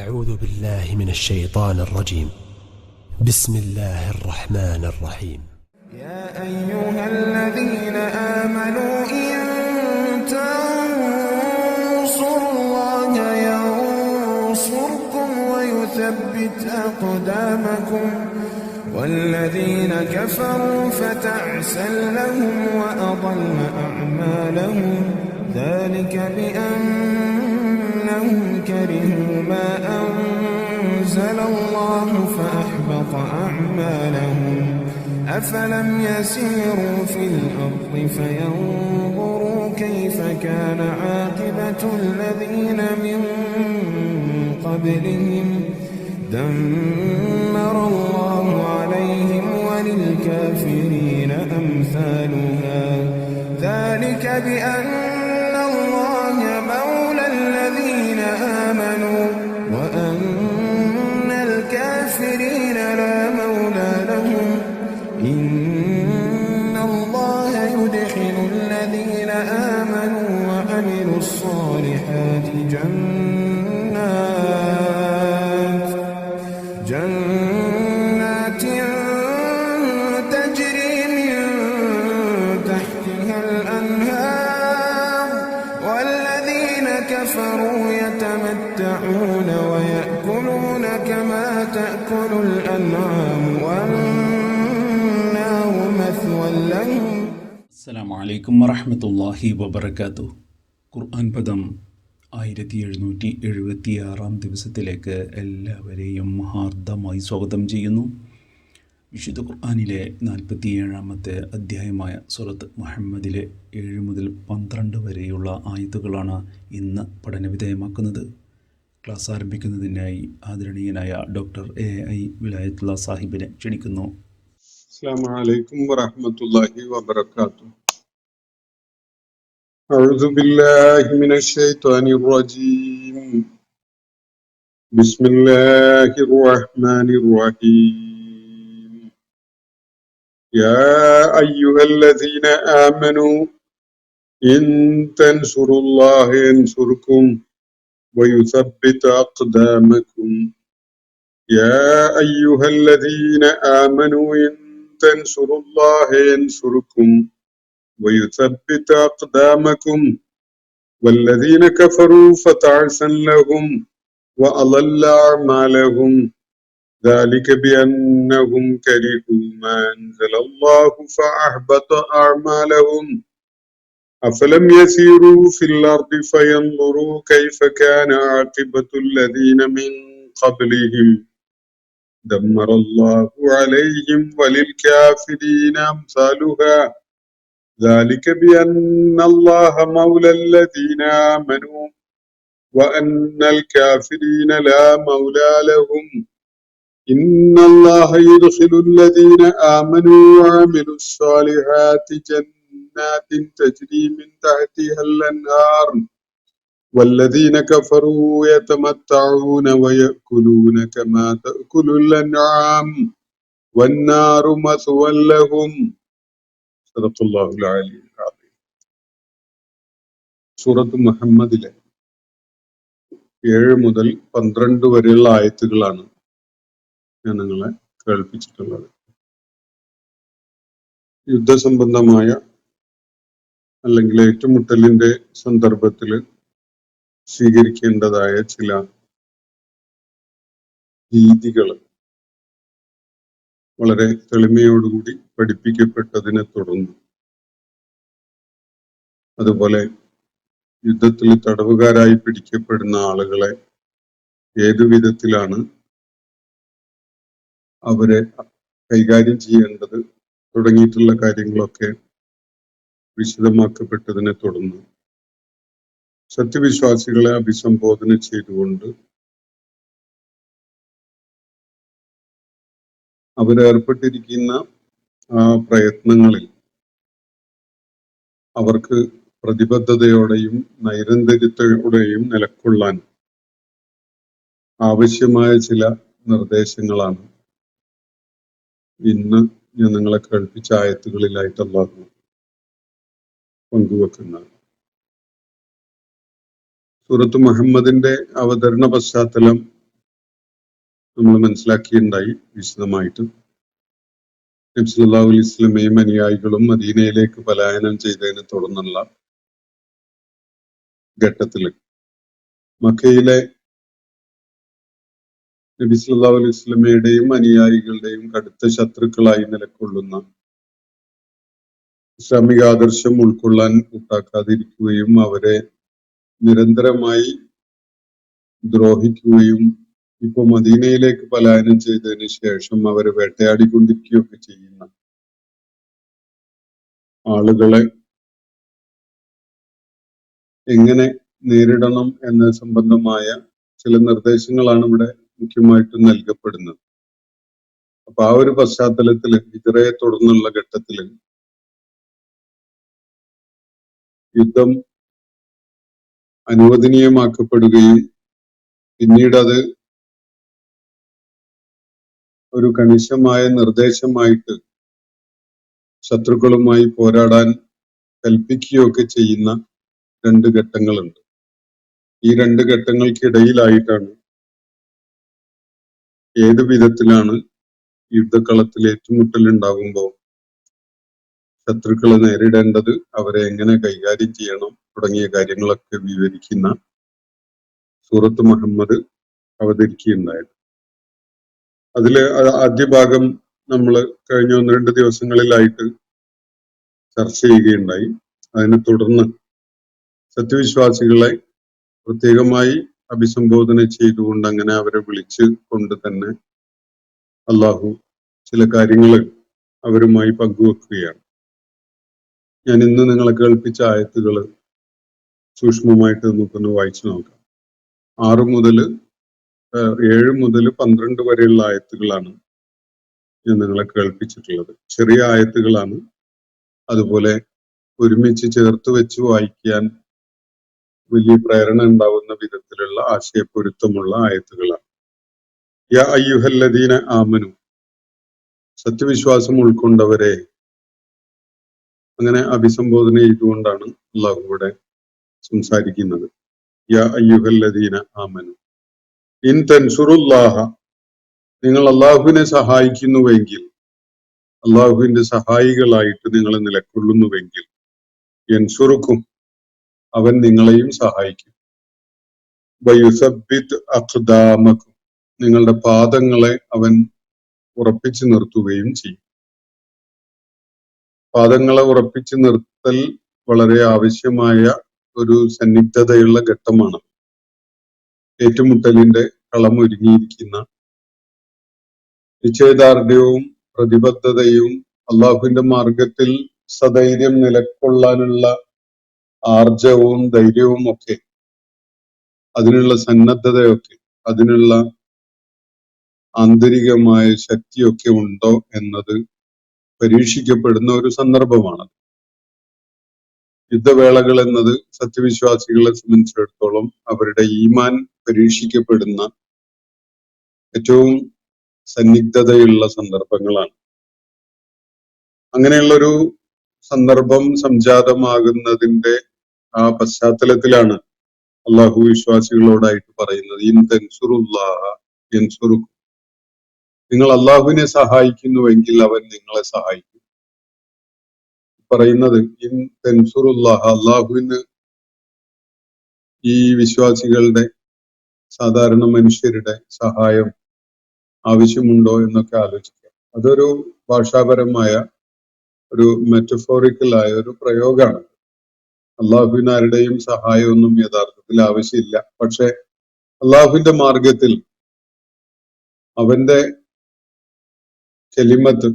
أعوذ بالله من الشيطان الرجيم. بسم الله الرحمن الرحيم. يا أيها الذين آمنوا إن تنصروا الله ينصركم ويثبت أقدامكم والذين كفروا فتعسا لهم وأضل أعمالهم ذلك بأنهم كرهوا ما أنزل الله فأحبط أعمالهم أفلم يسيروا في الأرض فينظروا كيف كان عاقبة الذين من قبلهم دمر الله عليهم وللكافرين أمثالها ذلك بأن الله مولى الذين آمنوا وأن الكافرين لا مولى لهم إن الله يدخل الذين آمنوا وعملوا الصالحات جنات تجري من تحتها الأنهار والذين كفروا يتمتعون ويأكلون كما تأكل الأنعام والنار مثوى لهم. അസ്സലാമു അലൈക്കും വറഹ്മത്തുള്ളാഹി വബറകാതുഹു. ഖുർആൻ പദം 1776 ദിവസത്തിലേക്ക് എല്ലാവരെയും ഹാർദമായി സ്വാഗതം ചെയ്യുന്നു. വിശുദ്ധ ഖുർആനിലെ 47-ാമത്തെ അധ്യായമായ സൂറത്ത് മുഹമ്മദിലെ 7 മുതൽ 12 വരെയുള്ള ആയത്തുകളാണ് ഇന്ന് പഠനവിധേയമാക്കുന്നത്. ക്ലാസ് ആരംഭിക്കുന്നതിനായി ആദരണീയനായ ഡോക്ടർ AI വിലായത്തുള്ള സാഹിബിനെ ക്ഷണിക്കുന്നു. അസ്സലാമു അലൈക്കും വറഹ്മത്തുള്ളാഹി വബറകാതുഹു. أعوذ بالله من الشيطان الرجيم. بسم الله الرحمن الرحيم. يا أيها الذين آمنوا إن تنصروا الله ينصركم ويثبت أقدامكم. يا أيها الذين آمنوا إن تنصروا الله ينصركم ويثبت أقدامكم والذين كفروا فتعسا لهم وأضل أعمالهم ذلك بأنهم كرهوا ما أنزل الله فأحبط أعمالهم أفلم يسيروا في الأرض فينظروا كيف كان عاقبة الذين من قبلهم دمر الله عليهم وللكافرين أمثالها ذلك بأن الله مولى الذين آمنوا وأن الكافرين لا مولى لهم إن الله يدخل الذين آمنوا وعملوا الصالحات جنات تجري من تحتها الأنهار والذين كفروا يتمتعون ويأكلون كما تأكل الأنعام والنار مثوى لهم. സദഖല്ലാഹുൽ അലിയ്യുൽ അസീം. സൂറത്ത് മുഹമ്മദിലെ 7 മുതൽ 12 വരെയുള്ള ആയത്തുകളാണ് ഞാൻ നിങ്ങളെ കേൾപ്പിച്ചിട്ടുള്ളത്. യുദ്ധസംബന്ധമായ അല്ലെങ്കിൽ ഏറ്റുമുട്ടലിന്റെ സന്ദർഭത്തിൽ സ്വീകരിക്കേണ്ടതായ ചില രീതികൾ വളരെ തെളിമയോടുകൂടി പഠിപ്പിക്കപ്പെട്ടതിനെ തുടർന്ന്, അതുപോലെ യുദ്ധത്തിൽ തടവുകാരായി പിടിക്കപ്പെടുന്ന ആളുകളെ ഏതു വിധത്തിലാണ് അവരെ കൈകാര്യം ചെയ്യേണ്ടത് തുടങ്ങിയിട്ടുള്ള കാര്യങ്ങളൊക്കെ വിശദമാക്കപ്പെട്ടതിനെ തുടർന്ന് സത്യവിശ്വാസികളെ അഭിസംബോധന ചെയ്തുകൊണ്ട് അവരേർപ്പെട്ടിരിക്കുന്ന ആ പ്രയത്നങ്ങളിൽ അവർക്ക് പ്രതിബദ്ധതയോടെയും നൈരന്തര്യത്തോടെയും നിലകൊള്ളാൻ ആവശ്യമായ ചില നിർദ്ദേശങ്ങളാണ് ഇന്ന് ഞാൻ നിങ്ങളെ കേൾപ്പിച്ച ആയത്തുകളിലായിട്ട് അല്ലാഹു പങ്കുവെക്കുന്നത്. സൂറത്ത് മുഹമ്മദിന്റെ അവതരണ പശ്ചാത്തലം നമ്മൾ മനസ്സിലാക്കിയിട്ടുണ്ടായി വിശദമായിട്ട്. നബി സല്ലല്ലാഹു അലൈഹി വസല്ലമയും അനുയായികളും മദീനയിലേക്ക് പലായനം ചെയ്തതിനെ തുടർന്നുള്ള ഘട്ടത്തിൽ മക്കയിലെ നബി സല്ലല്ലാഹു അലൈഹി വസല്ലമയുടെയും അനുയായികളുടെയും കടുത്ത ശത്രുക്കളായി നിലകൊള്ളുന്ന ഇസ്ലാമിക ആദർശം ഉൾക്കൊള്ളാൻ കൂട്ടാക്കാതിരിക്കുകയും അവരെ നിരന്തരമായി ദ്രോഹിക്കുകയും ഇപ്പൊ മദീനയിലേക്ക് പലായനം ചെയ്തതിന് ശേഷം അവരെ വേട്ടയാടിക്കൊണ്ടിരിക്കുകയൊക്കെ ചെയ്യുന്ന ആളുകളെ എങ്ങനെ നേരിടണം എന്ന സംബന്ധമായ ചില നിർദ്ദേശങ്ങളാണ് ഇവിടെ മുഖ്യമായിട്ടും നൽകപ്പെടുന്നത്. അപ്പൊ ആ ഒരു പശ്ചാത്തലത്തിൽ ഹിജ്റയെ തുടർന്നുള്ള ഘട്ടത്തിൽ യുദ്ധം അനുവദനീയമാക്കപ്പെടുകയും പിന്നീട് അത് ഒരു കണിശമായ നിർദ്ദേശമായിട്ട് ശത്രുക്കളുമായി പോരാടാൻ കൽപ്പിക്കുകയൊക്കെ ചെയ്യുന്ന രണ്ട് ഘട്ടങ്ങളുണ്ട്. ഈ രണ്ട് ഘട്ടങ്ങൾക്കിടയിലായിട്ടാണ് ഏത് വിധത്തിലാണ് യുദ്ധക്കളത്തിൽ ഏറ്റുമുട്ടൽ ഉണ്ടാകുമ്പോൾ ശത്രുക്കളെ നേരിടേണ്ടത്, അവരെ എങ്ങനെ കൈകാര്യം ചെയ്യണം തുടങ്ങിയ കാര്യങ്ങളൊക്കെ വിവരിക്കുന്ന സൂറത്ത് മുഹമ്മദ് അവതരിക്കുകയുണ്ടായത്. അതില് ആദ്യ ഭാഗം നമ്മൾ കഴിഞ്ഞ 1-2 ദിവസങ്ങളിലായിട്ട് ചർച്ച ചെയ്യുകയുണ്ടായി. അതിനെ തുടർന്ന് സത്യവിശ്വാസികളെ പ്രത്യേകമായി അഭിസംബോധന ചെയ്തുകൊണ്ട് അങ്ങനെ അവരെ വിളിച്ച് കൊണ്ട് തന്നെ അള്ളാഹു ചില കാര്യങ്ങൾ അവരുമായി പങ്കുവെക്കുകയാണ്. ഞാൻ ഇന്ന് നിങ്ങളെ കേൾപ്പിച്ച ആയത്തുകൾ സൂക്ഷ്മമായിട്ട് നമുക്കൊന്ന് വായിച്ചു നോക്കാം. 7 മുതൽ 12 വരെയുള്ള ആയത്തുകളാണ് ഞാൻ നിങ്ങളെ കേൾപ്പിച്ചിട്ടുള്ളത്. ചെറിയ ആയത്തുകളാണ്. അതുപോലെ ഒരുമിച്ച് ചേർത്ത് വെച്ച് വായിക്കാൻ വലിയ പ്രേരണ ഉണ്ടാവുന്ന വിധത്തിലുള്ള ആശയപ്പൊരുത്തമുള്ള ആയത്തുകളാണ്. യാ അയ്യുഹല്ലദീന ആമനു, സത്യവിശ്വാസം ഉൾക്കൊണ്ടവരെ, അങ്ങനെ അഭിസംബോധന ചെയ്തുകൊണ്ടാണ് അള്ളാഹു ഇവിടെ സംസാരിക്കുന്നത്. യാ അയ്യുഹല്ലദീന ആമനു ഇൻ തൻസുറുല്ലാഹ, നിങ്ങൾ അള്ളാഹുവിനെ സഹായിക്കുന്നുവെങ്കിൽ, അള്ളാഹുവിന്റെ സഹായികളായിട്ട് നിങ്ങൾ നിലകൊള്ളുന്നുവെങ്കിൽ, യൻസുറുക്കും, അവൻ നിങ്ങളെയും സഹായിക്കും. വയുസബ്ബിത് അഖ്ദാമക്കും, നിങ്ങളുടെ പാദങ്ങളെ അവൻ ഉറപ്പിച്ചു നിർത്തുകയും ചെയ്യും. പാദങ്ങളെ ഉറപ്പിച്ചു നിർത്തൽ വളരെ ആവശ്യമായ ഒരു സന്നിഗ്ധതയുള്ള ഘട്ടമാണ്. ഏറ്റുമുട്ടലിന്റെ കളം ഒരുങ്ങിയിരിക്കുന്ന നിശ്ചയദാർഢ്യവും പ്രതിബദ്ധതയും അള്ളാഹുവിന്റെ മാർഗത്തിൽ സധൈര്യം നിലകൊള്ളാനുള്ള ആർജവും ധൈര്യവും ഒക്കെ, അതിനുള്ള സന്നദ്ധതയൊക്കെ, അതിനുള്ള ആന്തരികമായ ശക്തിയൊക്കെ ഉണ്ടോ എന്നത് പരീക്ഷിക്കപ്പെടുന്ന ഒരു സന്ദർഭമാണ്. യുദ്ധവേളകൾ എന്നത് സത്യവിശ്വാസികളെ സംബന്ധിച്ചിടത്തോളം അവരുടെ ഈമാൻ പരീക്ഷിക്കപ്പെടുന്ന ഏറ്റവും സന്നിഗ്ധതയുള്ള സന്ദർഭങ്ങളാണ്. അങ്ങനെയുള്ളൊരു സന്ദർഭം സംജാതമാകുന്നതിന്റെ ആ പശ്ചാത്തലത്തിലാണ് അള്ളാഹു വിശ്വാസികളോടായിട്ട് പറയുന്നത്, ഇൻ തൻസുറുല്ലാഹ യൻസുറുക്കും, നിങ്ങൾ അള്ളാഹുവിനെ സഹായിക്കുന്നുവെങ്കിൽ അവൻ നിങ്ങളെ സഹായിക്കും. പറയുന്നത് ഇൻ തൻസുറുല്ലാഹ, അള്ളാഹുവിന് ഈ വിശ്വാസികളുടെ, സാധാരണ മനുഷ്യരുടെ സഹായം ആവശ്യമുണ്ടോ എന്നൊക്കെ ആലോചിക്കാം. അതൊരു ഭാഷാപരമായ ഒരു മെറ്റഫോറിക്കലായ ഒരു പ്രയോഗമാണ്. അള്ളാഹുവിന് ആരുടെയും സഹായമൊന്നും യഥാർത്ഥത്തിൽ ആവശ്യമില്ല. പക്ഷെ അള്ളാഹുവിന്റെ മാർഗത്തിൽ അവന്റെ കലിമത്ത്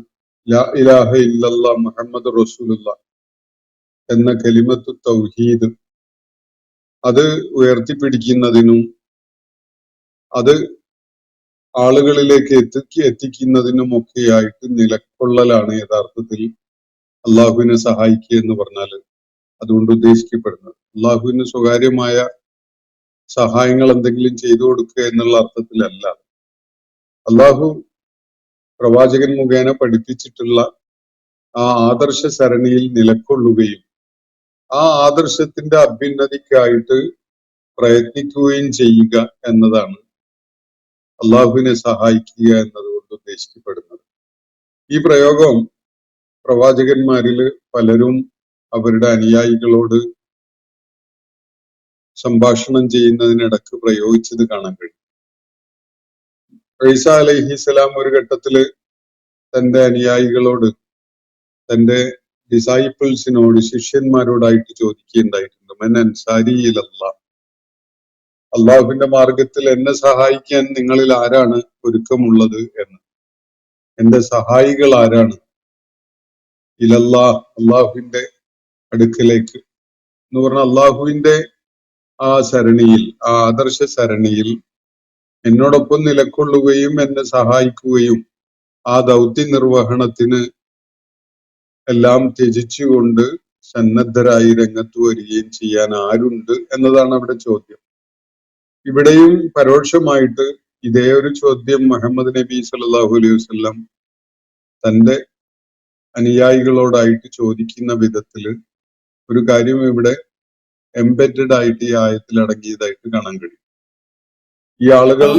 ലാ ഇലാഹ ഇല്ലല്ലാഹ് മുഹമ്മദ് റസൂലുള്ളാഹ് എന്ന കലിമത്ത് തൗഹീദ്, അത് ഉയർത്തിപ്പിടിക്കുന്നതിനും അത് ആളുകളിലേക്ക് എത്തിക്കുന്നതിനുമൊക്കെയായിട്ട് നിലകൊള്ളലാണ് യഥാർത്ഥത്തിൽ അള്ളാഹുവിനെ സഹായിക്കുക എന്ന് പറഞ്ഞാൽ അതുകൊണ്ട് ഉദ്ദേശിക്കപ്പെടുന്നത്. അള്ളാഹുവിന് സ്വകാര്യമായ സഹായങ്ങൾ എന്തെങ്കിലും ചെയ്തു കൊടുക്കുക എന്നുള്ള അർത്ഥത്തിലല്ല. അള്ളാഹു പ്രവാചകൻ മുഖേന പഠിപ്പിച്ചിട്ടുള്ള ആ ആദർശ സരണിയിൽ നിലകൊള്ളുകയും ആ ആദർശത്തിന്റെ അഭ്യുന്നതിക്കായിട്ട് പ്രയത്നിക്കുകയും ചെയ്യുക എന്നതാണ് അള്ളാഹുവിനെ സഹായിക്കുക എന്നതുകൊണ്ട് ഉദ്ദേശിക്കപ്പെടുന്നത്. ഈ പ്രയോഗം പ്രവാചകന്മാരിൽ പലരും അവരുടെ അനുയായികളോട് സംഭാഷണം ചെയ്യുന്നതിനിടക്ക് പ്രയോഗിച്ചത് കാണാൻ കഴിയും. ഈസ അലൈഹിസ്സലാം ഒരു ഘട്ടത്തില് തന്റെ അനുയായികളോട്, തന്റെ ഡിസൈപ്പിൾസിനോട്, ശിഷ്യന്മാരോടായിട്ട് ചോദിക്കുകയുണ്ടായിട്ടുണ്ട്, മൻ അൻസാരി ഇലല്ലാഹ്, അള്ളാഹുവിന്റെ മാർഗത്തിൽ എന്നെ സഹായിക്കാൻ നിങ്ങളിൽ ആരാണ് ഒരുക്കമുള്ളത് എന്ന്. എന്റെ സഹായികൾ ആരാണ്? ഇലല്ലാഹ്, അള്ളാഹുവിന്റെ അടുക്കലേക്ക് എന്ന് പറഞ്ഞാൽ അള്ളാഹുവിന്റെ ആ സരണിയിൽ, ആ ആദർശ സരണിയിൽ എന്നോടൊപ്പം നിലകൊള്ളുകയും എന്നെ സഹായിക്കുകയും ആ ദൗത്യ നിർവഹണത്തിന് എല്ലാം ത്യജിച്ചുകൊണ്ട് സന്നദ്ധരായി രംഗത്ത് വരികയും ചെയ്യാൻ ആരുണ്ട് എന്നതാണ് അവിടെ ചോദ്യം. ഇവിടെയും പരോക്ഷമായിട്ട് ഇതേ ഒരു ചോദ്യം മുഹമ്മദ് നബി സല്ലല്ലാഹു അലൈഹി വസല്ലം തന്റെ അനുയായികളോടായിട്ട് ചോദിക്കുന്ന വിധത്തില് ഒരു കാര്യം ഇവിടെ എംബെഡഡ് ആയിട്ട് ഈ ആയത്തിൽ അടങ്ങിയതായിട്ട് കാണാൻ കഴിയും. ഈ ആളുകൾ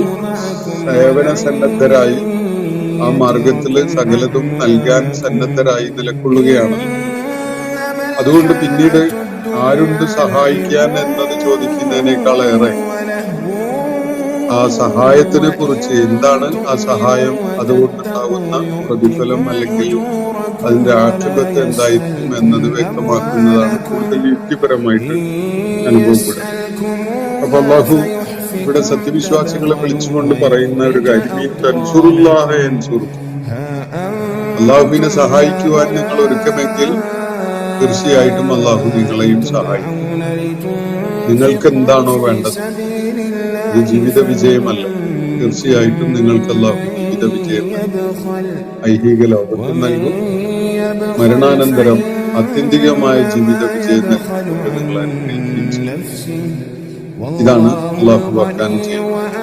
സേവന സന്നദ്ധരായി ആ മാർഗത്തില് സകലതും നൽകാൻ സന്നദ്ധരായി നിലകൊള്ളുകയാണല്ലോ. അതുകൊണ്ട് പിന്നീട് ആരുണ്ട് സഹായിക്കാൻ എന്നത് ചോദിക്കുന്നതിനേക്കാളേറെ ആ സഹായത്തിനെ കുറിച്ച്, എന്താണ് ആ സഹായം, അതുകൊണ്ടുണ്ടാകുന്ന പ്രതിഫലം അല്ലെങ്കിൽ അതിന്റെ ആക്ഷേപത്തെ എന്തായിരിക്കും എന്നത് വ്യക്തമാക്കുന്നതാണ് കൂടുതൽ യുക്തിപരമായിട്ട് അനുഭവപ്പെടുന്നത്. അപ്പൊ അല്ലാഹു ഇവിടെ സത്യവിശ്വാസികളെ വിളിച്ചുകൊണ്ട് പറയുന്ന ഒരു കാര്യം, ഈ തൻസുറുല്ലാഹ യൻസുറുക്കും, അള്ളാഹുവിനെ സഹായിക്കുവാൻ നിങ്ങൾ ഒരുക്കമെങ്കിൽ തീർച്ചയായിട്ടും അള്ളാഹു നിങ്ങളെയും സഹായിക്കും. നിങ്ങൾക്ക് എന്താണോ വേണ്ടത്, ഇത് ജീവിത വിജയമല്ല, തീർച്ചയായിട്ടും നിങ്ങൾക്ക് അള്ളാഹു ജീവിത വിജയം ഐഹിക ലോകത്തും നൽകും, മരണാനന്തരം ആത്യന്തികമായ ജീവിത വിജയം നൽകിക്കൊണ്ട് നിങ്ങൾ അനുഗ്രഹിക്കുകയും ചെയ്യും. ഇതാണ് അള്ളാഹു വാഗ്ദാനം ചെയ്യുന്നത്.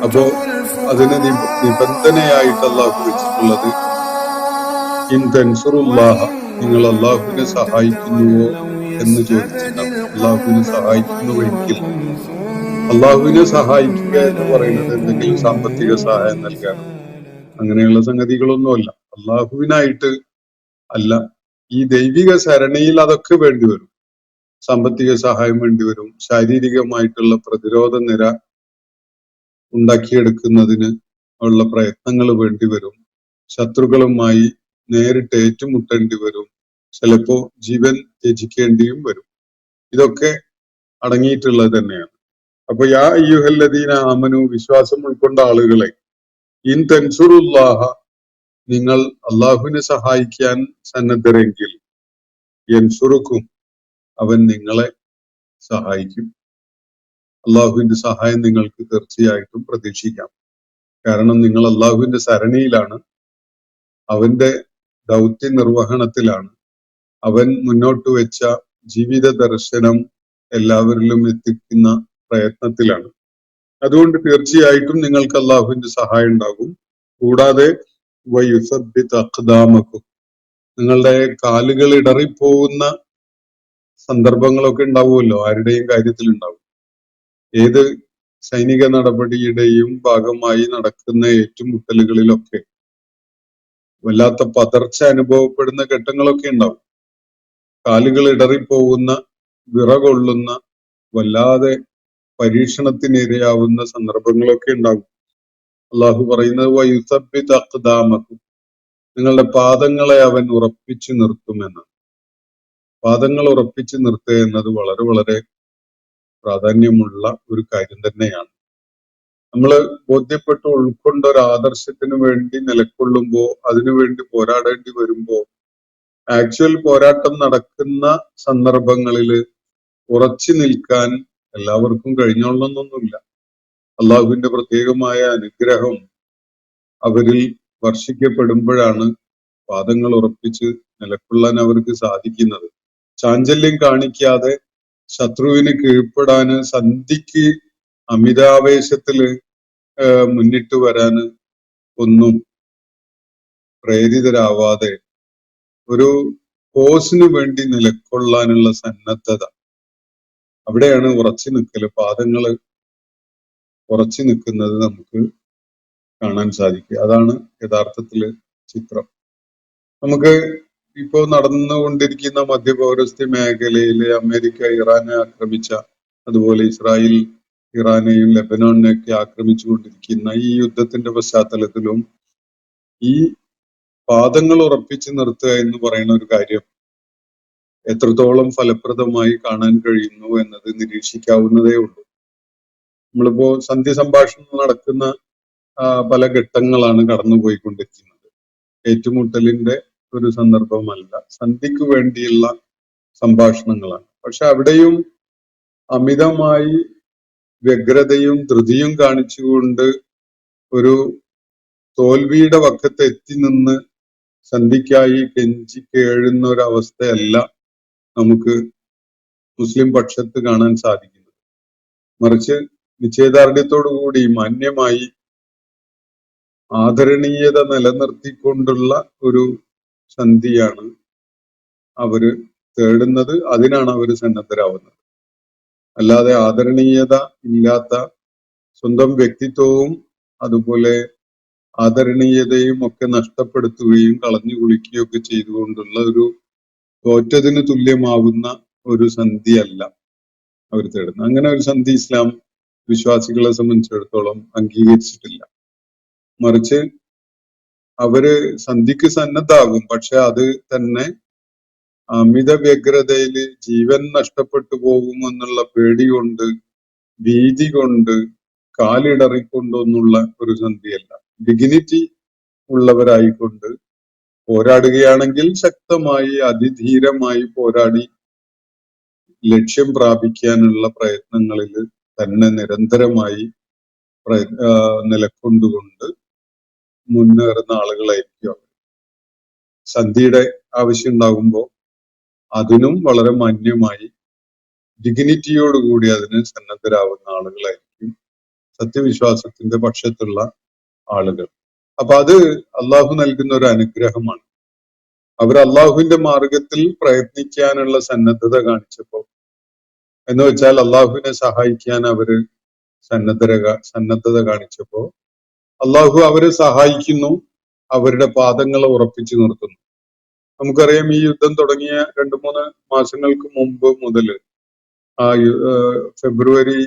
അപ്പോ അതിന് നിബന്ധനയായിട്ട് അള്ളാഹു വെച്ചിട്ടുള്ളത്, ഇൻ തൻസുറുല്ലാഹ, നിങ്ങൾ അള്ളാഹുവിനെ സഹായിക്കുന്നുവോ എന്ന് ചോദിച്ചിട്ടാണ്. അള്ളാഹുവിനെ സഹായിക്കുന്നുവെങ്കിൽ, അള്ളാഹുവിനെ സഹായിക്കുക എന്ന് പറയുന്നത് എന്തെങ്കിലും സാമ്പത്തിക സഹായം നൽകാനോ അങ്ങനെയുള്ള സംഗതികളൊന്നുമല്ല. അള്ളാഹുവിനായിട്ട് അല്ല, ഈ ദൈവിക സരണിയിൽ അതൊക്കെ വേണ്ടിവരും. സാമ്പത്തിക സഹായം വേണ്ടിവരും, ശാരീരികമായിട്ടുള്ള പ്രതിരോധ നിര ഉണ്ടാക്കിയെടുക്കുന്നതിന് ഉള്ള പ്രയത്നങ്ങൾ വേണ്ടിവരും, ശത്രുക്കളുമായി നേരിട്ട് ഏറ്റുമുട്ടേണ്ടി വരും, ചിലപ്പോ ജീവൻ ത്യജിക്കേണ്ടിയും വരും. ഇതൊക്കെ അടങ്ങിയിട്ടുള്ളത് തന്നെയാണ്. അപ്പൊ യാ അയ്യുഹല്ലദീന ആമനു, വിശ്വാസം ഉൾക്കൊണ്ട ആളുകളെ, ഇൻ തൻസുറുല്ലാഹ, നിങ്ങൾ അള്ളാഹുവിനെ സഹായിക്കാൻ സന്നദ്ധരെങ്കിൽ, യൻസുറുക്കും, അവൻ നിങ്ങളെ സഹായിക്കും. അള്ളാഹുവിന്റെ സഹായം നിങ്ങൾക്ക് തീർച്ചയായിട്ടും പ്രതീക്ഷിക്കാം. കാരണം നിങ്ങൾ അള്ളാഹുവിന്റെ സരണിയിലാണ്, അവന്റെ ദൗത്യ നിർവഹണത്തിലാണ്, അവൻ മുന്നോട്ട് വെച്ച ജീവിത ദർശനം എല്ലാവരിലും എത്തിക്കുന്ന പ്രയത്നത്തിലാണ്. അതുകൊണ്ട് തീർച്ചയായിട്ടും നിങ്ങൾക്ക് അള്ളാഹുവിന്റെ സഹായം ഉണ്ടാകും. കൂടാതെ വയുസബ്ബിത് അഖ്ദാമക്കും, നിങ്ങളുടെ കാലുകൾ ഇടറിപ്പോകുന്ന സന്ദർഭങ്ങളൊക്കെ ഉണ്ടാവുമല്ലോ, ആരുടെയും കാര്യത്തിൽ ഉണ്ടാവും. ഏത് സൈനിക നടപടിയുടെയും ഭാഗമായി നടക്കുന്ന ഏറ്റുമുട്ടലുകളിലൊക്കെ വല്ലാത്ത പതർച്ച അനുഭവപ്പെടുന്ന ഘട്ടങ്ങളൊക്കെ ഉണ്ടാവും. കാലുകൾ ഇടറിപ്പോകുന്ന, വിറകൊള്ളുന്ന, വല്ലാതെ പരീക്ഷണത്തിനിരയാവുന്ന സന്ദർഭങ്ങളൊക്കെ ഉണ്ടാകും. അള്ളാഹു പറയുന്നത് വയുസബ്ബിത് അഖ്ദാമക്കും, നിങ്ങളുടെ പാദങ്ങളെ അവൻ ഉറപ്പിച്ചു നിർത്തുമെന്ന്. പാദങ്ങൾ ഉറപ്പിച്ചു നിർത്തുക എന്നത് വളരെ വളരെ പ്രാധാന്യമുള്ള ഒരു കാര്യം തന്നെയാണ്. നമ്മൾ ബോധ്യപ്പെട്ട് ഉൾക്കൊണ്ട ഒരു ആദർശത്തിന് വേണ്ടി നിലകൊള്ളുമ്പോ, അതിനുവേണ്ടി പോരാടേണ്ടി വരുമ്പോ, ആക്ച്വൽ പോരാട്ടം നടക്കുന്ന സന്ദർഭങ്ങളിൽ ഉറച്ചു നിൽക്കാൻ എല്ലാവർക്കും കഴിഞ്ഞോളണമെന്നൊന്നുമില്ല. അള്ളാഹുവിന്റെ പ്രത്യേകമായ അനുഗ്രഹം അവരിൽ വർഷിക്കപ്പെടുമ്പോഴാണ് പാദങ്ങൾ ഉറപ്പിച്ച് നിലകൊള്ളാൻ അവർക്ക് സാധിക്കുന്നത്. ചാഞ്ചല്യം കാണിക്കാതെ ശത്രുവിന് കീഴ്പ്പെടാന്, സന്ധിക്ക് അമിതാവേശത്തില് മുന്നിട്ട് വരാന് ഒന്നും പ്രേരിതരാവാതെ ഒരു കോസിന് വേണ്ടി നിലകൊള്ളാനുള്ള സന്നദ്ധത, അവിടെയാണ് ഉറച്ചു നിൽക്കല്. പാദങ്ങള് ഉറച്ചു നിൽക്കുന്നത് നമുക്ക് കാണാൻ സാധിക്കുക. അതാണ് യഥാർത്ഥത്തില് ചിത്രം. നമുക്ക് ഇപ്പോ നടന്നുകൊണ്ടിരിക്കുന്ന മധ്യപൗരസ്ത്യ മേഖലയിൽ അമേരിക്ക ഇറാനെ ആക്രമിച്ച, അതുപോലെ ഇസ്രായേൽ ഇറാനെയും ലെബനോണിനെയൊക്കെ ആക്രമിച്ചുകൊണ്ടിരിക്കുന്ന ഈ യുദ്ധത്തിന്റെ പശ്ചാത്തലത്തിലും ഈ പാദങ്ങൾ ഉറപ്പിച്ചു നിർത്തുക എന്ന് പറയുന്ന ഒരു കാര്യം എത്രത്തോളം ഫലപ്രദമായി കാണാൻ കഴിയുന്നു എന്നത് നിരീക്ഷിക്കാവുന്നതേ ഉള്ളൂ. നമ്മളിപ്പോ സന്ധ്യ സംഭാഷണം നടക്കുന്ന പല ഘട്ടങ്ങളാണ് കടന്നുപോയിക്കൊണ്ടിരിക്കുന്നത്. ഏറ്റുമുട്ടലിന്റെ ഒരു സന്ദർഭമല്ല, സന്ധിക്ക് വേണ്ടിയുള്ള സംഭാഷണങ്ങളാണ്. പക്ഷെ അവിടെയും അമിതമായി വ്യഗ്രതയും ധൃതിയും കാണിച്ചുകൊണ്ട് ഒരു തോൽവിയുടെ വക്കത്ത് എത്തി നിന്ന് സന്ധിക്കായി കെഞ്ചി കേഴുന്ന ഒരവസ്ഥയല്ല നമുക്ക് മുസ്ലിം പക്ഷത്ത് കാണാൻ സാധിക്കുന്നത്. മറിച്ച് നിശ്ചയദാർഢ്യത്തോടുകൂടി മാന്യമായി ആദരണീയത നിലനിർത്തിക്കൊണ്ടുള്ള ഒരു സന്ധിയാണ് അവര് തേടുന്നത്. അതിനാണ് അവര് സന്നദ്ധരാവുന്നത്. അല്ലാതെ ആദരണീയത ഇല്ലാത്ത, സ്വന്തം വ്യക്തിത്വവും അതുപോലെ ആദരണീയതയും ഒക്കെ നഷ്ടപ്പെടുത്തുകയും കളഞ്ഞു കുളിക്കുകയും ഒക്കെ ചെയ്തുകൊണ്ടുള്ള ഒരു തോറ്റതിന് തുല്യമാവുന്ന ഒരു സന്ധിയല്ല അവർ തേടുന്നത്. അങ്ങനെ ഒരു സന്ധി ഇസ്ലാം വിശ്വാസികളെ സംബന്ധിച്ചിടത്തോളം അംഗീകരിച്ചിട്ടില്ല. മറിച്ച് അവര് സന്ധിക്ക് സന്നദ്ധാകും, പക്ഷെ അത് തന്നെ അമിത വ്യഗ്രതയില് ജീവൻ നഷ്ടപ്പെട്ടു പോകുമെന്നുള്ള പേടി കൊണ്ട്, ഭീതി കൊണ്ട്, കാലിടറിക്കൊണ്ടൊന്നുള്ള ഒരു സന്ധിയല്ല. ഡിഗ്നിറ്റി ഉള്ളവരായിക്കൊണ്ട് പോരാടുകയാണെങ്കിൽ ശക്തമായി അതിധീരമായി പോരാടി ലക്ഷ്യം പ്രാപിക്കാനുള്ള പ്രയത്നങ്ങളിൽ തന്നെ നിരന്തരമായി നിലക്കൊണ്ടുകൊണ്ട് മുന്നേറുന്ന ആളുകളായിരിക്കും അവർ. സന്ധിയുടെ ആവശ്യം ഉണ്ടാകുമ്പോൾ അതിനും വളരെ മാന്യമായി ഡിഗ്നിറ്റിയോടുകൂടി അതിന് സന്നദ്ധരാകുന്ന ആളുകളായിരിക്കും സത്യവിശ്വാസത്തിന്റെ പക്ഷത്തുള്ള ആളുകൾ. അപ്പൊ അത് അള്ളാഹു നൽകുന്ന ഒരു അനുഗ്രഹമാണ്. അവർ അള്ളാഹുവിന്റെ മാർഗത്തിൽ പ്രയത്നിക്കാനുള്ള സന്നദ്ധത എന്ന് വെച്ചാൽ അള്ളാഹുവിനെ സഹായിക്കാൻ അവര് സന്നദ്ധത കാണിച്ചപ്പോ അള്ളാഹു അവരെ സഹായിക്കുന്നു, അവരുടെ പാദങ്ങളെ ഉറപ്പിച്ചു നിർത്തുന്നു. നമുക്കറിയാം, ഈ യുദ്ധം തുടങ്ങിയ 2-3 മാസങ്ങൾക്ക് മുമ്പ് മുതൽ ഫെബ്രുവരി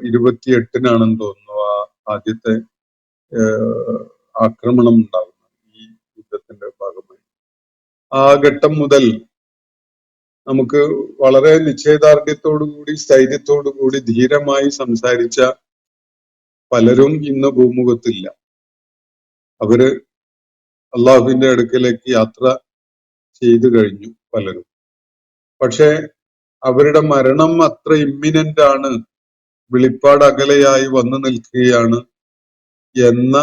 28-നാണെന്ന് തോന്നുന്നു ആദ്യത്തെ ആക്രമണം ഉണ്ടാകുന്നത് ഈ യുദ്ധത്തിന്റെ ഭാഗമായി. ആ ഘട്ടം മുതൽ നമുക്ക് വളരെ നിശ്ചയദാർഢ്യത്തോടുകൂടി, സ്ഥൈര്യത്തോടുകൂടി, ധീരമായി സംസാരിച്ച പലരും ഇന്ന് ഭൂമുഖത്തില്ല. അവര് അള്ളാഹുവിന്റെ അടുക്കലേക്ക് യാത്ര ചെയ്തു കഴിഞ്ഞു പലരും. പക്ഷെ അവരുടെ മരണം അത്ര ഇമ്മിനന്റ് ആണ്, വെളിപ്പാട് അകലെയായി വന്നു നിൽക്കുകയാണ് എന്ന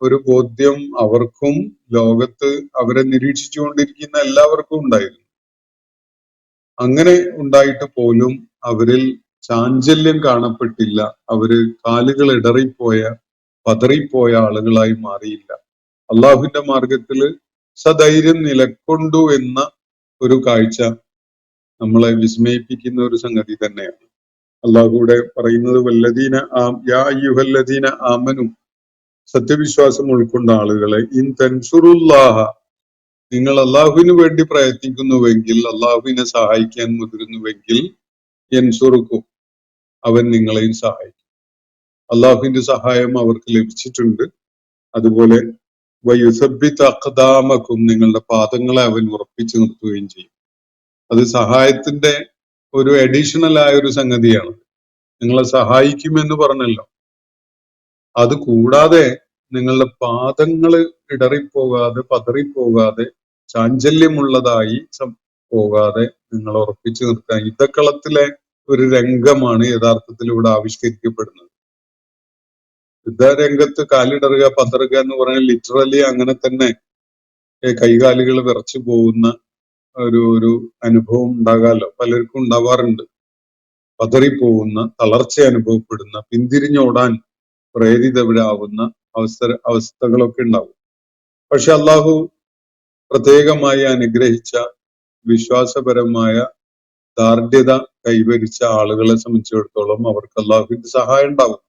ഒരു ബോധ്യം അവർക്കും ലോകത്ത് അവരെ നിരീക്ഷിച്ചുകൊണ്ടിരിക്കുന്ന എല്ലാവർക്കും ഉണ്ടായിരുന്നു. അങ്ങനെ ഉണ്ടായിട്ട് പോലും അവരിൽ ചാഞ്ചല്യം കാണപ്പെട്ടില്ല. അവര് കാലുകൾ പതറിപ്പോയ ആളുകളായി മാറിയില്ല. അള്ളാഹുവിന്റെ മാർഗത്തില് സധൈര്യം നിലക്കൊണ്ടു എന്ന ഒരു കാഴ്ച നമ്മളെ വിസ്മയിപ്പിക്കുന്ന ഒരു സംഗതി തന്നെയാണ്. അള്ളാഹുവിടെ പറയുന്നത്, യാ അയ്യുഹല്ലദീന ആമനു, സത്യവിശ്വാസം ഉൾക്കൊണ്ട ആളുകളെ, ഇൻ തൻസുറുല്ലാഹ, നിങ്ങൾ അള്ളാഹുവിന് വേണ്ടി പ്രയത്നിക്കുന്നുവെങ്കിൽ, അള്ളാഹുവിനെ സഹായിക്കാൻ മുതിരുന്നുവെങ്കിൽ, യൻസുറുക്കും, അവൻ നിങ്ങളെയും സഹായിക്കും. അള്ളാഹുവിന്റെ സഹായം അവർക്ക് ലഭിച്ചിട്ടുണ്ട്. അതുപോലെ വയുസബ്ബിത് അഖ്ദാമക്കും, നിങ്ങളുടെ പാദങ്ങളെ അവൻ ഉറപ്പിച്ചു നിർത്തുകയും ചെയ്യും. അത് സഹായത്തിന്റെ ഒരു അഡീഷണൽ ആയ ഒരു സംഗതിയാണ്. നിങ്ങളെ സഹായിക്കുമെന്ന് പറഞ്ഞല്ലോ. അത് കൂടാതെ നിങ്ങളുടെ പാദങ്ങൾ ഇടറിപ്പോകാതെ, പതറിപ്പോകാതെ, ചാഞ്ചല്യമുള്ളതായി പോകാതെ നിങ്ങൾ ഉറപ്പിച്ചു നിർത്താൻ, യുദ്ധക്കളത്തിലെ ഒരു രംഗമാണ് യഥാർത്ഥത്തിൽ ഇവിടെ ആവിഷ്കരിക്കപ്പെടുന്നത്. യുദ്ധരംഗത്ത് കാലിടറുക, പതറുക എന്ന് പറഞ്ഞാൽ ലിറ്ററലി അങ്ങനെ തന്നെ കൈകാലുകൾ വിറച്ചു പോകുന്ന ഒരു അനുഭവം ഉണ്ടാകാമല്ലോ, പലർക്കും ഉണ്ടാവാറുണ്ട്. പതറിപ്പോകുന്ന, തളർച്ച അനുഭവപ്പെടുന്ന, പിന്തിരിഞ്ഞോടാൻ പ്രേരിതരാവുന്ന അവസ്ഥകളൊക്കെ ഉണ്ടാവും. പക്ഷെ അള്ളാഹു പ്രത്യേകമായി അനുഗ്രഹിച്ച വിശ്വാസപരമായ ദാർഢ്യത കൈവരിച്ച ആളുകളെ സംബന്ധിച്ചിടത്തോളം അവർക്ക് അള്ളാഹുവിന്റെ സഹായം ഉണ്ടാവും.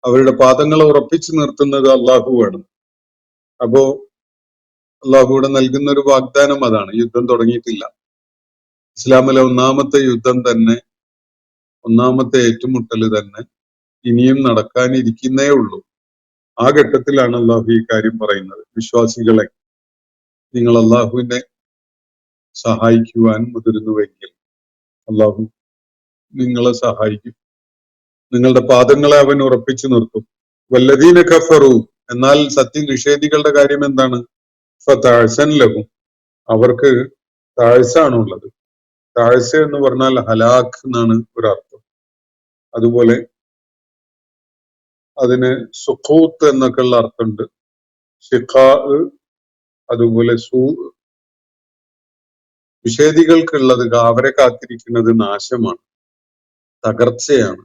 അവരുടെ പാദങ്ങളെ ഉറപ്പിച്ചു നിർത്തുന്നത് അള്ളാഹുവാണ്. അപ്പോ അള്ളാഹുവിടെ നൽകുന്ന ഒരു വാഗ്ദാനം അതാണ്. യുദ്ധം തുടങ്ങിയിട്ടില്ല. ഇസ്ലാമിലെ ഒന്നാമത്തെ യുദ്ധം തന്നെ, ഒന്നാമത്തെ ഏറ്റുമുട്ടല് തന്നെ ഇനിയും നടക്കാനിരിക്കുന്നേ ഉള്ളൂ. ആ ഘട്ടത്തിലാണ് അള്ളാഹു ഈ കാര്യം പറയുന്നത്. വിശ്വാസികളെ, നിങ്ങൾ അള്ളാഹുവിനെ സഹായിക്കുവാൻ മുതിരുന്നുവെങ്കിൽ അള്ളാഹു നിങ്ങളെ സഹായിക്കും. നിങ്ങളുടെ പാദങ്ങളെ അവൻ ഉറപ്പിച്ചു നിർത്തും. വല്ലദീന കഫറു, എന്നാൽ സത്യനിഷേധികളുടെ കാര്യം എന്താണ്? ഫതഅസൻ ലഹും, അവർക്ക് താഴ്സാണുള്ളത്. താഴ്സ എന്ന് പറഞ്ഞാൽ ഹലാഖ് എന്നാണ് ഒരർത്ഥം. അതുപോലെ അതിന് സുഖൂത്ത് എന്നൊക്കെ ഉള്ള അർത്ഥമുണ്ട്. ഷിഖാ, അതുപോലെ നിഷേധികൾക്കുള്ളത് അവരെ കാത്തിരിക്കുന്നത് നാശമാണ്, തകർച്ചയാണ്,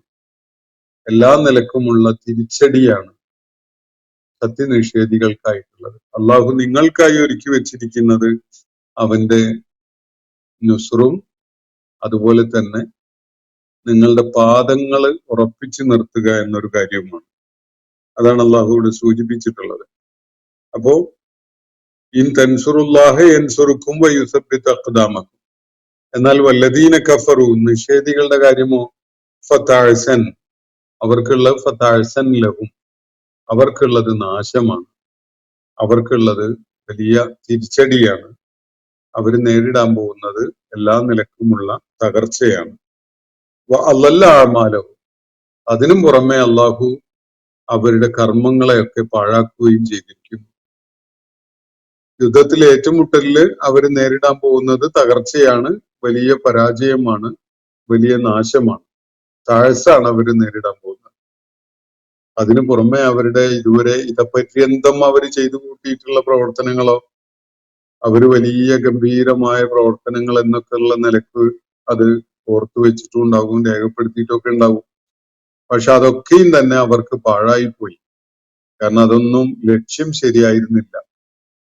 എല്ലാ നിലക്കുമുള്ള തിരിച്ചടിയാണ് സത്യനിഷേധികൾക്കായിട്ടുള്ളത്. അള്ളാഹു നിങ്ങൾക്കായി ഒരുക്കി വെച്ചിരിക്കുന്നത് അവന്റെ നുസ്റും അതുപോലെ തന്നെ നിങ്ങളുടെ പാദങ്ങൾ ഉറപ്പിച്ചു നിർത്തുക എന്നൊരു കാര്യമാണ്. അതാണ് അള്ളാഹുവോട് സൂചിപ്പിച്ചിട്ടുള്ളത്. അപ്പോ ഇൻ തൻസുറുല്ലാഹ യൻസുറുക്കും വയുസബ്ബിത് അഖ്ദാമക്കും. എന്നാൽ വല്ലദീന കഫറു, നിഷേധികളുടെ കാര്യമോ? ഫതഅസൻ, അവർക്കുള്ളത് ഫതഅസൻ ലഹും, അവർക്കുള്ളത് നാശമാണ്, അവർക്കുള്ളത് വലിയ തിരിച്ചടിയാണ്. അവർ നേരിടാൻ പോകുന്നത് എല്ലാ നിലക്കുമുള്ള തകർച്ചയാണ്. അല്ലല്ല ആമാലഹു, അതിനും പുറമെ അള്ളാഹു അവരുടെ കർമ്മങ്ങളെയൊക്കെ പാഴാക്കുകയും ചെയ്തിരിക്കുന്നു. യുദ്ധത്തിലെ ഏറ്റുമുട്ടലില് അവർ നേരിടാൻ പോകുന്നത് തകർച്ചയാണ്, വലിയ പരാജയമാണ്, വലിയ നാശമാണ്, താഴ്സാണ് അവർ നേരിടാൻ പോകുന്നത്. അതിനു പുറമെ അവരുടെ ഇതുവരെ ഇതപര്യന്തം അവർ ചെയ്തു കൂട്ടിയിട്ടുള്ള പ്രവർത്തനങ്ങളോ, അവര് വലിയ ഗംഭീരമായ പ്രവർത്തനങ്ങൾ എന്നൊക്കെയുള്ള നിലക്ക് അത് ഓർത്തു വെച്ചിട്ടും ഉണ്ടാകും, രേഖപ്പെടുത്തിയിട്ടൊക്കെ ഉണ്ടാകും. പക്ഷെ അതൊക്കെയും തന്നെ അവർക്ക് പാഴായിപ്പോയി. കാരണം അതൊന്നും ലക്ഷ്യം ശരിയായിരുന്നില്ല.